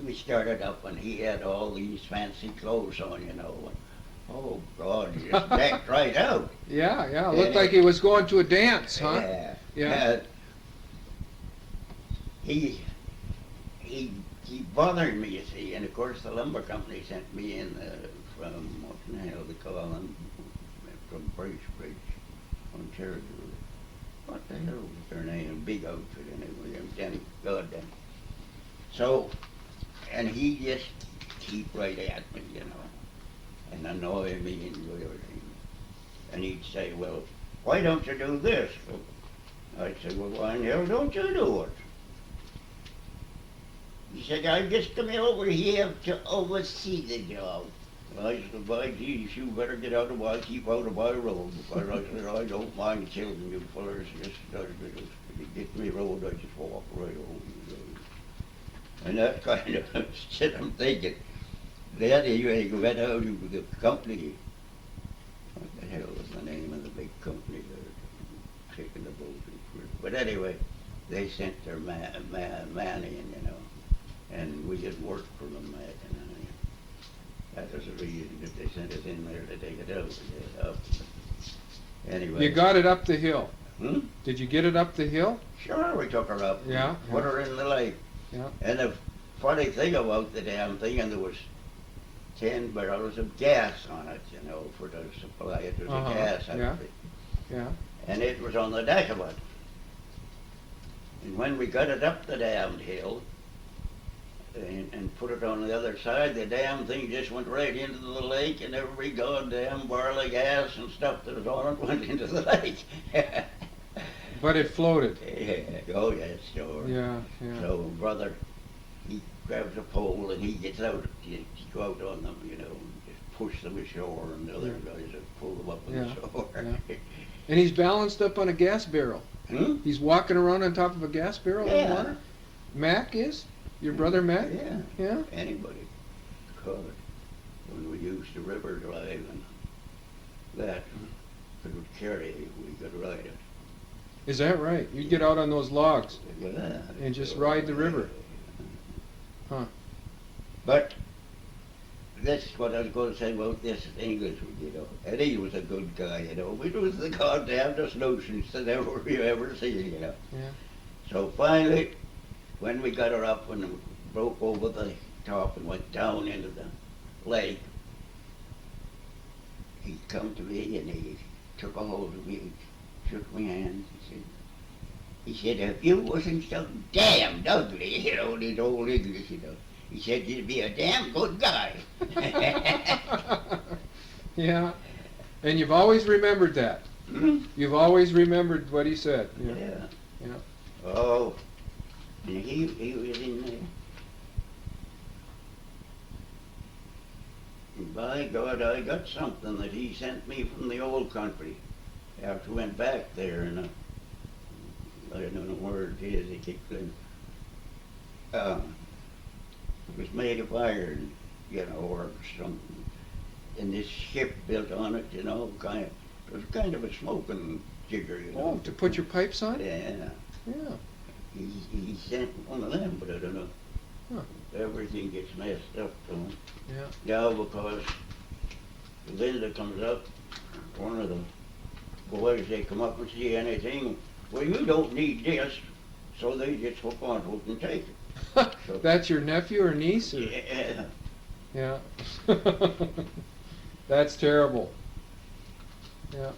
we started up and he had all these fancy clothes on, you know. And, oh God, he just decked right out. Yeah. Looked like he was going to a dance, huh? Yeah. Yeah. He bothered me, you see, and of course the lumber company sent me in from, what the hell they call them, from Bracebridge, Ontario. What the hell was their name? Big outfit anyway, Danny, God damn. So, and he just keep right at me, you know, and annoy me and do everything. And he'd say, well, why don't you do this? Well, I'd say, well, why in hell don't you do it? He said, I just come over here to oversee the job. Well, I said, by geez, you better get out of my, keep out of my road. Because I said, I don't mind killing you fellas, just get me road, I just walk right over the road. And that kind of shit I'm thinking. Then he went out to the company. What the hell was the name of the big company that taking the boat in? But anyway, they sent their man in, you know. And we had worked for them, Mac and I. That was the reason that they sent us in there to take it out. Anyway. You got it up the hill. Hmm? Did you get it up the hill? Sure, we took her up. Yeah, And put yeah. her in the lake. Yeah. And the funny thing about the damn thing, and there was 10 barrels of gas on it, you know, for the supply. It was Uh-huh, a gas yeah. outfit. Yeah. And it was on the deck of it. And when we got it up the damned hill, and put it on the other side, the damn thing just went right into the lake, and every goddamn barrel of gas and stuff that was on it went into the lake. But it floated. Yeah, oh yeah, sure. Yeah. So brother, he grabs a pole and he gets out, he go out on them, you know, and just push them ashore, and the other guys would pull them up on Yeah, the shore. yeah. And he's balanced up on a gas barrel. Hmm? He's walking around on top of a gas barrel in Yeah. water? Mac is? Your brother Mac? Yeah. Yeah? Anybody could. When we used the river drive and that, it would carry, we could ride it. Is that right? You'd get out on those logs. Yeah. And just ride the river. Huh. But this is what I was going to say about this English, you know. And he was a good guy, you know. It was the goddamnest notions that you ever see, you know. Yeah. So finally, when we got her up and broke over the top and went down into the lake, he come to me and he took a hold of me, shook my hand. He said, if you wasn't so damned ugly, you know, in his old English, you know, he said you'd be a damn good guy. Yeah. And you've always remembered that. Hmm? You've always remembered what he said. Yeah. Yeah. Yeah. Oh, and he was in there. And by God, I got something that he sent me from the old country after we went back there, and I don't know where it is. He kept it was made of iron, you know, or something. And this ship built on it, you know, it was kind of a smoking jigger, you know. Oh, to put your pipes on? Yeah. Yeah. He sent one of them, but I don't know. Huh. Everything gets messed up, don't it? Yeah. Yeah, because Linda comes up, one of the boys, they come up and see anything. Well, you don't need this, so they just hook onto it and take it. So, That's your nephew or niece? Or? yeah. Yeah. That's terrible. Yeah.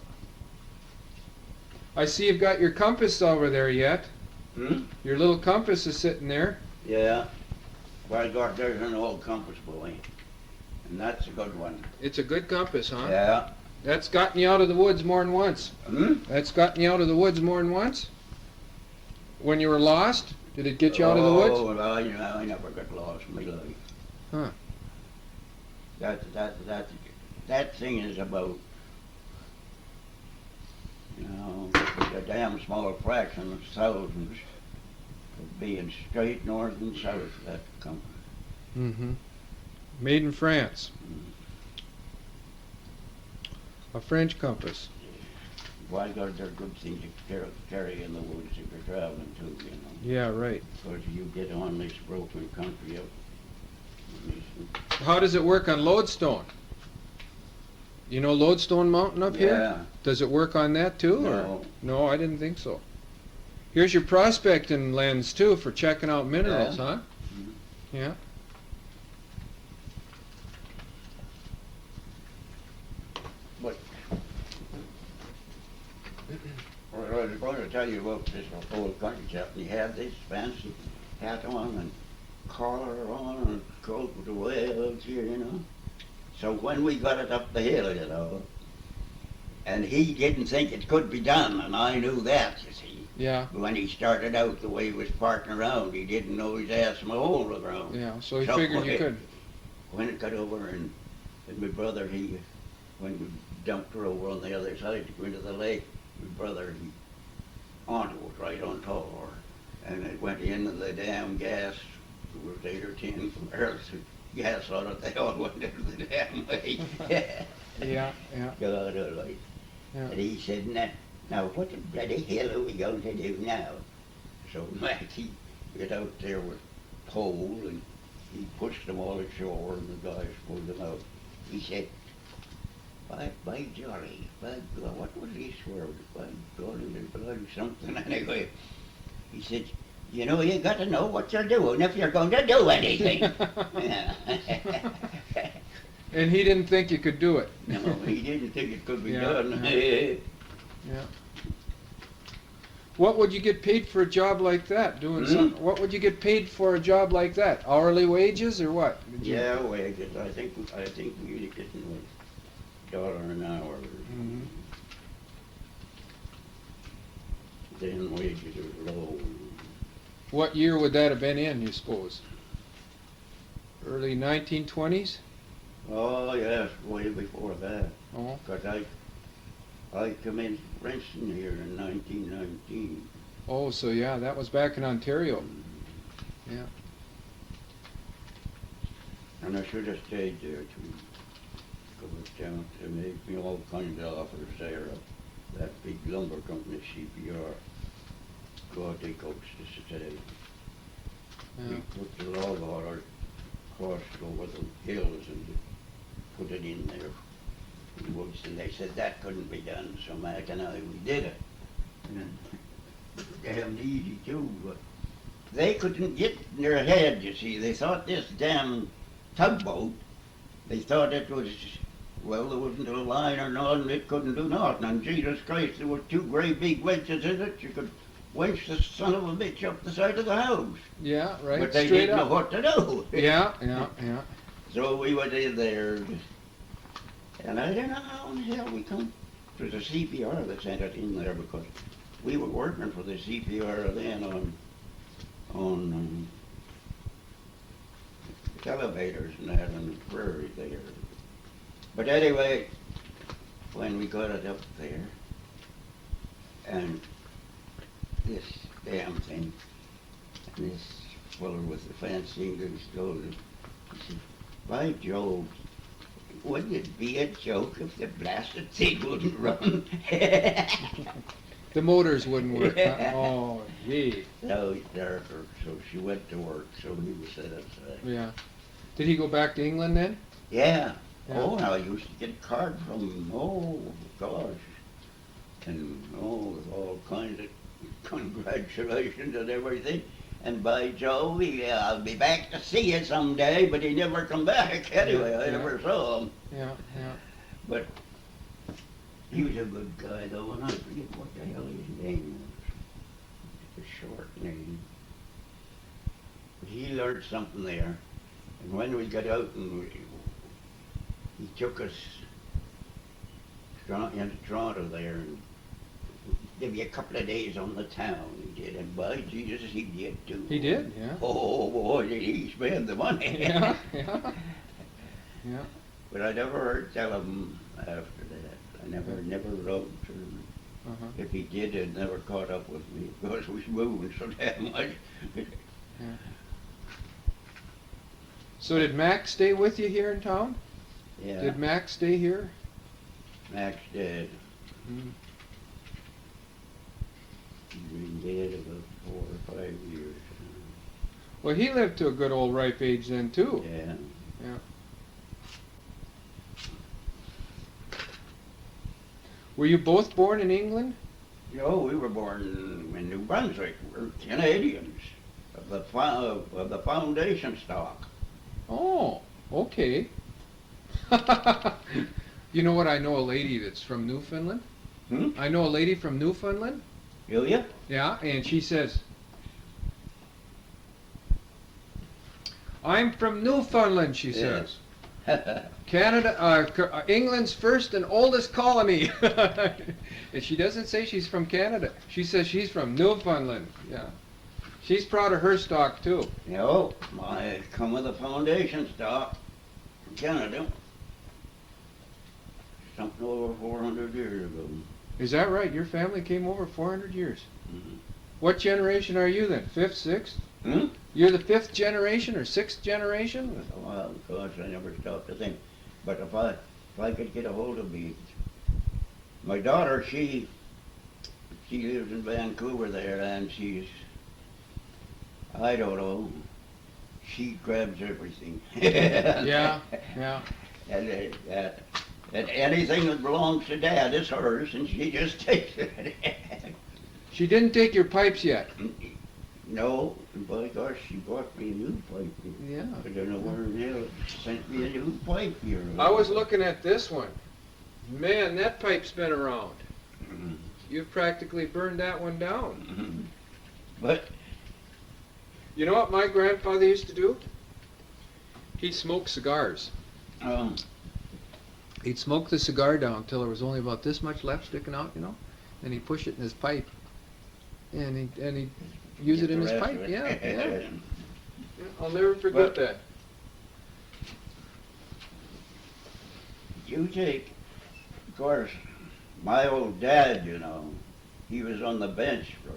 I see you've got your compass over there yet. Hmm? Your little compass is sitting there. Yeah. By God, there's an old compass boy, and that's a good one. It's a good compass, huh? Yeah. That's gotten you out of the woods more than once. Hmm? That's gotten you out of the woods more than once? When you were lost? Did it get you out of the woods? Oh, well, I never got lost in my life. Huh. That thing is about, you know, a damn small fraction of thousands of being straight north and south of that compass. Mm-hmm. Made in France. A French compass. Why, God, they're good things to carry in the woods if you're traveling too, you know. Yeah, right. Because you get on this broken country up. How does it work on lodestone? You know Lodestone Mountain up here? Yeah. Does it work on that too? Or? No. No, I didn't think so. Here's your prospecting lens too for checking out minerals, Yeah. huh? Mhm. Yeah. But well, I was going to tell you about this old country chap. He had this fancy hat on and collar on and coat with the way out here, you know. So when we got it up the hill, you know, and he didn't think it could be done, and I knew that, you see. Yeah. When he started out the way he was parking around, he didn't know his ass from a hole in the ground. Yeah. So he So figured you could. When it got over and my brother, when we dumped her over on the other side to go into the lake, my brother, he onto it right on top of her. And it went into the damn gas. There was 8 or 10 barrels of gas on it. They all went into the damn lake. Yeah. Yeah. God almighty. Yeah. And he said, now what the bloody hell are we going to do now? So Mackie got out there with a pole and he pushed them all ashore and the guys pulled them out. He said, by jolly, by God, what was this word? By golly, bloody something anyway. He said, you know, you got to know what you're doing if you're going to do anything. And he didn't think you could do it. No, he didn't think it could be Yeah, done. Yeah. What would you get paid for a job like that? Doing something? What would you get paid for a job like that? Hourly wages or what? Yeah, wages. I think we were getting $1 an hour. Mhm. Then wages are low. What year would that have been in, you suppose? Early 1920s? Oh yes, way before that. Oh. 'Cause I commenced renting here in 1919. Oh, so yeah, that was back in Ontario. Yeah. And I should have stayed there too. Goes down to make me all kinds of offers there. That big lumber company, CPR. God, they coached us today. Yeah. We put the log hauler crossed over the hills and put it in there in the woods, and they said that couldn't be done, so Mac and I, we did it. And damn easy too, but they couldn't get in their head, you see. They thought this damn tugboat, they thought it was, well, there wasn't a line or nothing, it couldn't do nothing. And Jesus Christ, there were two great big winches in it, you could winch the son of a bitch up the side of the house. Yeah, right. But they Straight didn't up. know what to do. Yeah, yeah, yeah. So we went in there, and I don't know how in the hell we come. It was a CPR that sent it in there because we were working for the CPR then on elevators and that on the prairie there. But anyway, when we got it up there, and this damn thing, and this fellow with the fancy English told him, he said, by Jove, wouldn't it be a joke if the blasted thing wouldn't run? The motors wouldn't work. Huh? Oh, gee. So so she went to work, so he was set aside. Yeah. Did he go back to England then? Yeah. Yeah. Oh, I used to get a card from him, oh gosh. And with all kinds of congratulations and everything. And by Jove, I'll be back to see you someday, but he never come back anyway. I Yeah. never saw him. Yeah, yeah. But he was a good guy though, and I forget what the hell his name was. A short name. But he learned something there. And when we got out and he took us into Toronto there and give me a couple of days on the town, he did, and by Jesus, he did too. He did, yeah. Oh boy, did he spend the money. Yeah, yeah. Yeah. But I never heard tell him after that. I never wrote to him. Uh-huh. If he did, it never caught up with me because we was moving so damn much. Yeah. So did Mac stay with you here in town? Yeah, Did Mac stay here? Max did. Mm. He's been dead about 4 or 5 years. Well, he lived to a good old ripe age then too. Yeah. Yeah. Were you both born in England? No, we were born in New Brunswick. We're Canadians of the foundation stock. Oh, okay. You know what? I know a lady that's from Newfoundland. Hmm? I know a lady from Newfoundland. Do you? Yeah, and she says, I'm from Newfoundland, she says. Canada, England's first and oldest colony. And she doesn't say she's from Canada. She says she's from Newfoundland. Yeah. She's proud of her stock too. No, I come with a foundation stock from Canada. Something over 400 years ago. Is that right? Your family came over 400 years. Mhm. What generation are you then? Fifth, sixth? Hmm? You're the fifth generation or sixth generation? Well, gosh, I never stopped to think. But if I could get a hold of me, my daughter, she lives in Vancouver there, and she's, I don't know, she grabs everything. Yeah, yeah. And anything that belongs to Dad is hers, and she just takes it. She didn't take your pipes yet. No, and by gosh, she bought me a new pipe. Yeah. I don't know where in hell sent me a new pipe here. I was looking at this one. Man, that pipe's been around. Mhm. You've practically burned that one down. Mhm. But You know what my grandfather used to do? He'd smoke cigars. um, He'd smoke the cigar down till there was only about this much left sticking out, you know, and he'd push it in his pipe, and he'd use get it in the his rest pipe. of it. Yeah, yeah. I'll never forget But- that. You take, of course, my old dad, you know, he was on the bench for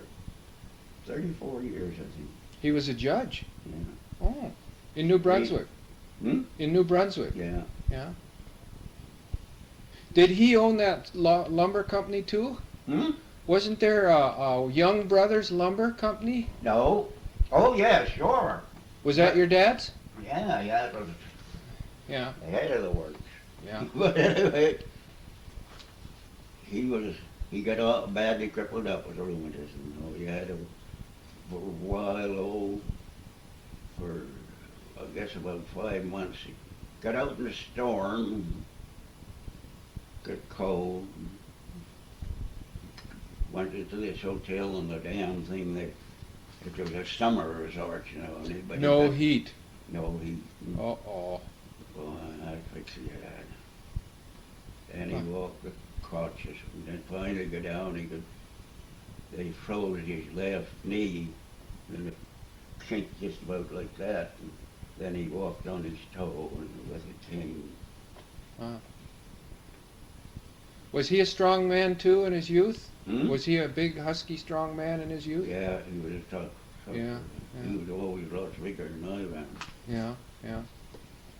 34 years, I think. He was a judge. Yeah. Oh, in New Brunswick. Hmm? In New Brunswick. Yeah. Yeah. Did he own that lumber company too? Hmm? Wasn't there a Young Brothers Lumber Company? No. Oh, yeah, sure. Was that your dad's? Yeah, it was Yeah. the head of the works. Yeah. But anyway, he got all badly crippled up with rheumatism. You know, he had a for a while, for I guess about 5 months. He got out in the storm, and got cold. And went into this hotel and the damn thing that it was a summer resort, you know. And everybody No got heat. no heat. Uh-oh. Oh, I'd fix that. And he walked the crutches, and then finally got down. They froze his left knee, and it kinked just about like that. And then he walked on his toe and with a cane. Was he a strong man too in his youth? Hmm? Was he a big, husky, strong man in his youth? Yeah, he was tough. Yeah, He yeah. was always lots bigger than I was. Yeah, yeah.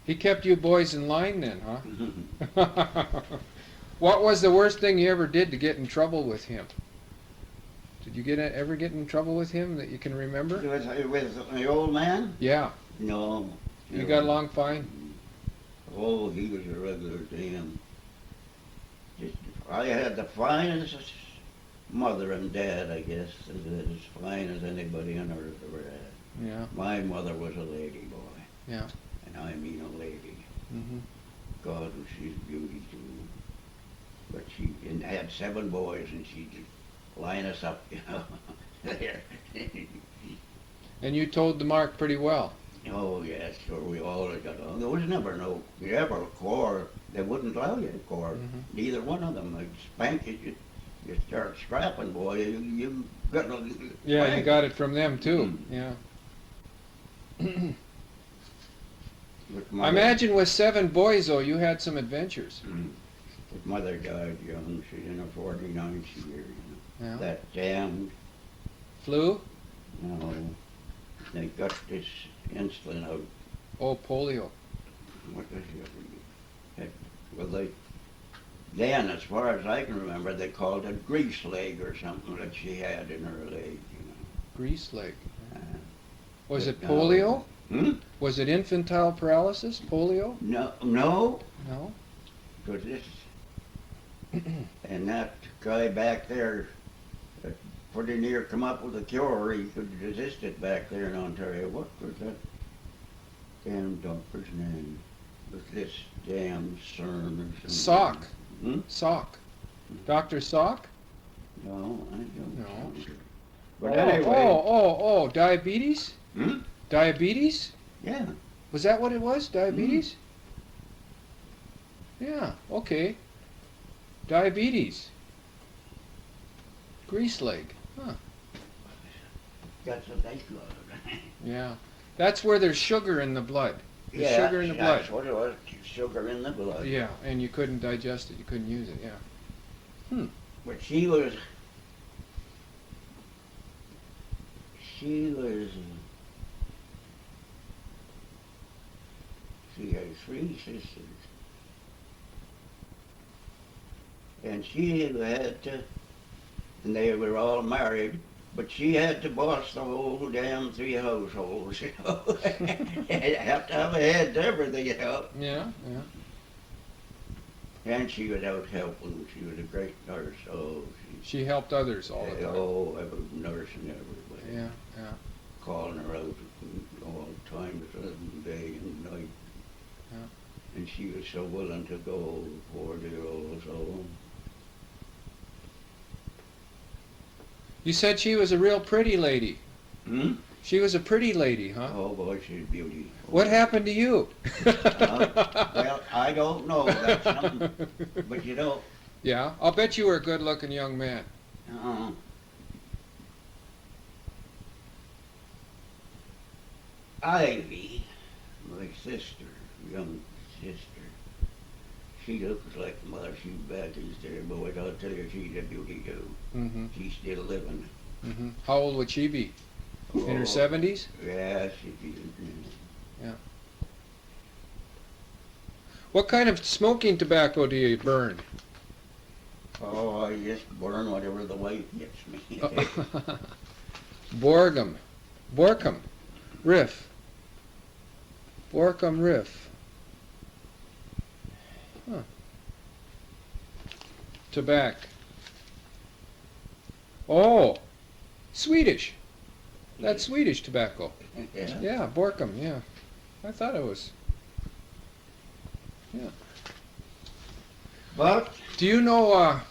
He kept you boys in line then, huh? What was the worst thing you ever did to get in trouble with him? Did you ever get in trouble with him that you can remember? With the old man? Yeah. No. You got along fine? Oh, he was a regular damn. I had the finest mother and dad, I guess, as fine as anybody on earth ever had. Yeah. My mother was a lady boy. Yeah. And I mean a lady. Mm-hmm. God, she's a beauty too. But she had 7 boys, and she'd just line us up, you know, there. And you told the mark pretty well. Oh, yes, sure, we all got on. There was never you ever quarrel. They wouldn't allow you to quarrel. Mhm. Neither one of them. They'd spank you. You start scrapping, boy. You got no. Yeah, you got it from them too. Yeah. I imagine with 7 boys, though, you had some adventures. His mother died young. She's in her 49th year. You know. Yeah. That damned. Flu? No. They got this insulin out. Oh, polio. What was it? Well, then, as far as I can remember, they called it grease leg or something that she had in her leg, you know. Grease leg. Uh, Was it no. polio? Hmm? Was it infantile paralysis? Polio? No. No. Because this, and that guy back there that pretty near come up with a cure. He could resist it back there in Ontario. What was that damn doctor's name? Was this damn CERN or something? Sock. Hmm? Sock. Dr. Sock? No, I don't No. know. But anyway. Oh, diabetes? Hmm? Diabetes? Yeah. Was that what it was? Diabetes? Yeah, okay. Diabetes. Grease leg. Huh. That's what they call it. Yeah. That's where there's sugar in the blood. There's Yeah, sugar in the blood. that's what it was. Sugar in the blood. Yeah, and you couldn't digest it. You couldn't use it, yeah. But she was she had 3 sisters. And she had to, and they were all married, but she had to boss the whole damn 3 households, you know. You have to have a head to everything, you know. Yeah, yeah. And she was out helping. She was a great nurse. Oh, She helped others all the time. oh, every nurse and everybody. Yeah, yeah. Calling her out all the time, day and night. Yeah. And she was so willing to go, poor dear old soul. You said she was a real pretty lady. Hmm? She was a pretty lady, huh? Oh boy, she's a beauty. What happened to you? Well, I don't know. That's something. But you know, Yeah, I'll bet you were a good-looking young man. uh, Ivy, my sister, young sister, she looks like mother. She's back east there, boys. I'll tell you, she's a beauty too. Mm-hmm. She's still living. Mm-hmm. How old would she be? In her Oh, 70s? Yeah, she's. What kind of smoking tobacco do you burn? Oh, I just burn whatever the wife gets me. Borkum Riff. Borkum Riff. Tobacco. Oh, Swedish. That's Swedish tobacco. Yeah. Yeah, Borkum, yeah. I thought it was. Yeah. But, Do you know a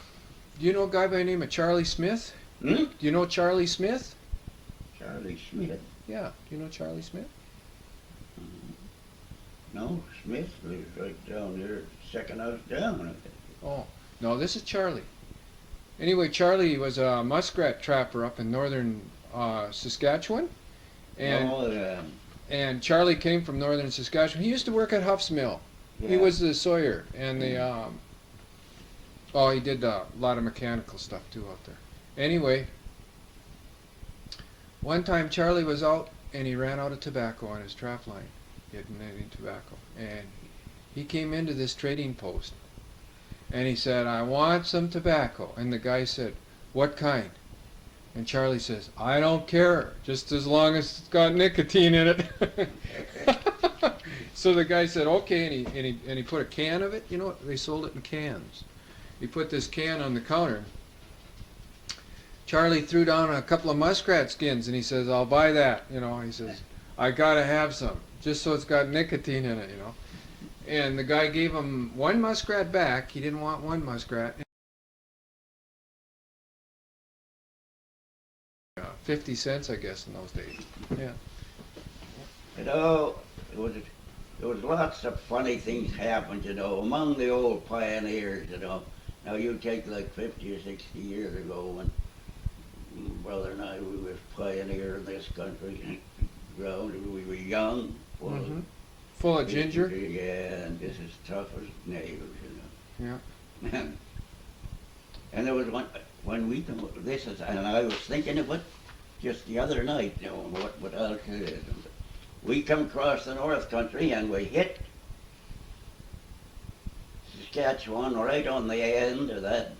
guy by the name of Charlie Smith? Do you know Charlie Smith? Charlie Smith. Yeah. Do you know Charlie Smith? No, Smith lives right down there, second house down, I think. Oh, no, this is Charlie. Anyway, Charlie was a muskrat trapper up in northern Saskatchewan. And Oh, and Charlie came from northern Saskatchewan. He used to work at Huff's Mill. yeah. He was the sawyer and the he did a lot of mechanical stuff too out there. Anyway, one time Charlie was out and he ran out of tobacco on his trap line. He hadn't had any tobacco. And he came into this trading post and he said, "I want some tobacco." And the guy said, "What kind?" And Charlie says, "I don't care, just as long as it's got nicotine in it." So the guy said, "Okay," and he put a can of it. You know, they sold it in cans. He put this can on the counter. Charlie threw down a couple of muskrat skins and he says, "I'll buy that." You know, he says, "I gotta have some, just so it's got nicotine in it." You know, and the guy gave him one muskrat back. He didn't want one muskrat. 50 cents, I guess, in those days. Yeah. You know, there was lots of funny things happened, you know, among the old pioneers, you know. Now you take like 50 or 60 years ago when brother and I, we was pioneering this country. We were young, full Mhm. Full of ginger. Yeah, and just as tough as nails, you know. Yeah. And there was one, when we come, this is, and I was thinking of it just the other night, you know, what else it is. We come across the North Country and we hit Saskatchewan right on the end of that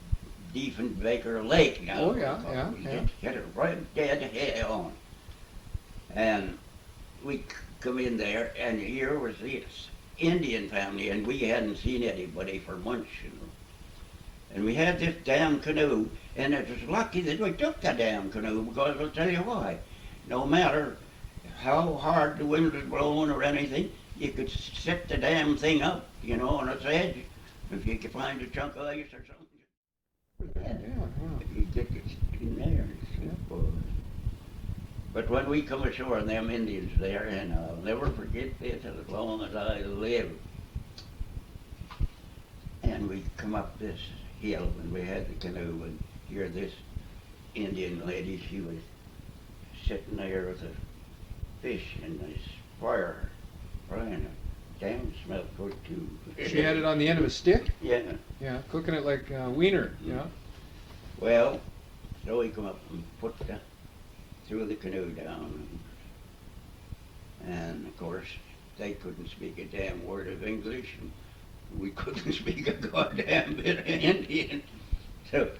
Diefenbaker Lake now. Oh, yeah, yeah, We yeah. hit it right dead head on. And we come in there and here was this Indian family and we hadn't seen anybody for months, you know. And we had this damn canoe, and it was lucky that we took the damn canoe, because I'll tell you why. No matter how hard the wind was blowing or anything, you could set the damn thing up, you know, on its edge, if you could find a chunk of ice or something. Yeah. You get it in there. But when we come ashore and them Indians there, and I'll never forget this as long as I live. And we come up this hill and we had the canoe and here this Indian lady, she was sitting there with a fish in this fire, frying it. Damn, smelled good too. She had it on the end of a stick. Yeah. Yeah, cooking it like wiener. Yeah. Well, so we come up and threw the canoe down. And of course, they couldn't speak a damn word of English. And we couldn't speak a goddamn bit of Indian. So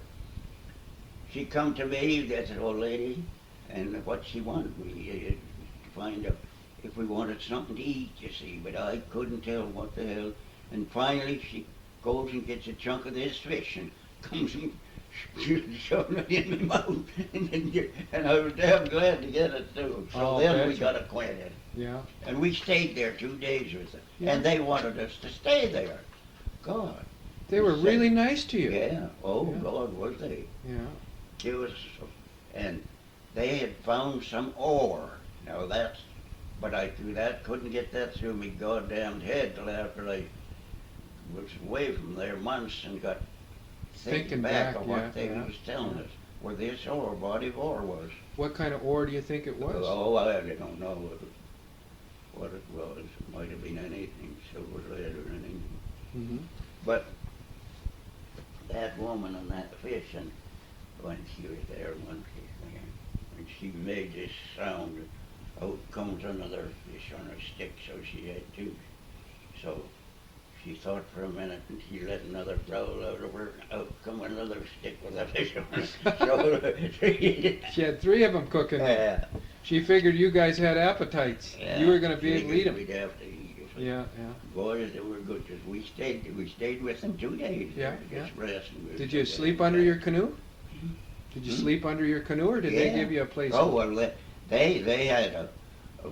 she come to me, that's an old lady, and what she wanted me to find out if we wanted something to eat, you see, but I couldn't tell what the hell. And finally she goes and gets a chunk of this fish and comes and shoving it in my mouth. And I was damn glad to get it too. So Oh, then we betcha. got acquainted. Yeah. And we stayed there 2 days with them. Yeah. And they wanted us to stay there. God. They were really nice to you. Yeah. Oh, Yeah. God, was they. Yeah. It was, and they had found some ore. Now that's, but I through that couldn't get that through me goddamn head till after I was away from there months and got thinking back on what they yeah. was telling us, where this ore, body of ore was. What kind of ore do you think it was? Oh, I don't know what it was. It might have been anything, silver, lead, or anything. Mm-hmm. But that woman and that fish, and when she was there one day, and she made this sound, out comes another fish on her stick, so she had two. So she thought for a minute, and she let another growl out of her, out come another stick with a fish on it. So She had 3 of them cooking. yeah. She figured you guys had appetites. Yeah, You were going to be able to eat them. We'd have to eat or Yeah, yeah. Boys, they were good. 'Cause we stayed with them 2 days. Yeah, Just resting. Did you sleep under your canoe? Did you sleep under your canoe, or did they Yeah. give you a place? Oh, well, they had a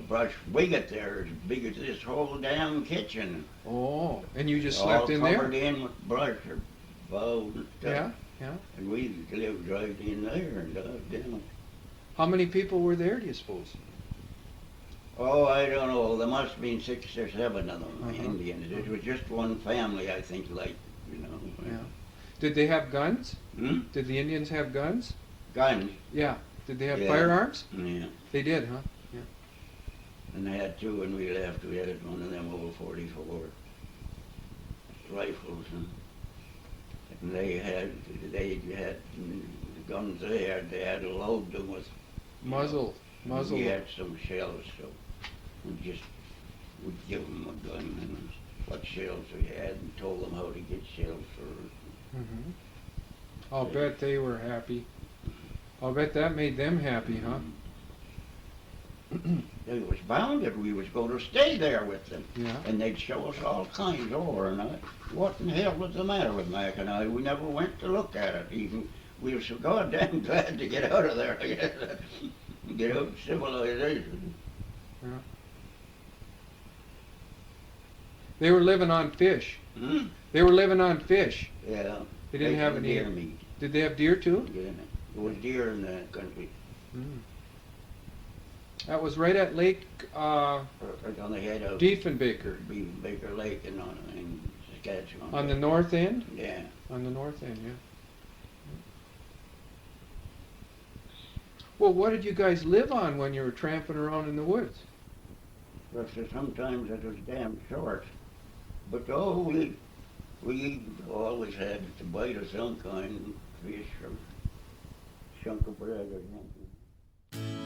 brush wicket there as big as this whole damn kitchen. Oh, and you just All slept in covered there? in with brush or boughs and stuff. Yeah, yeah. And we lived right in there and down. How many people were there, do you suppose? Oh, I don't know. There must have been 6 or 7 of them, Uh-huh. Indians. It was just one family, I think, like, you know. Yeah. Did they have guns? Hmm? Did the Indians have guns? Guns. Yeah. Did they have Yeah. firearms? Yeah. They did, huh? And they had 2 when we left. We had one of them old 44 rifles, and they had the guns they had to load them with. Muzzle. We had some shells, so we just would give them a gun and what shells we had and told them how to get shells for. Mm-hmm. I'll bet they were happy. I'll bet that made them happy, huh? They was bounded. We was going to stay there with them. Yeah. And they'd show us all kinds over, and what in the hell was the matter with Mac and I? We never went to look at it. Even we were so goddamn glad to get out of there, get out of civilization. They were living on fish. Hmm? They were living on fish. Yeah. They didn't have any. deer meat. Did they have deer too? Yeah. There was deer in the country. Mm. That was right at Lake Right on the head of Diefenbaker, Baker Lake in Saskatchewan. on the north end. Yeah. On the north end, yeah. Well, what did you guys live on when you were tramping around in the woods? But sometimes it was damn short. But we always had to bite of some kind, fish or chunk of bread or something.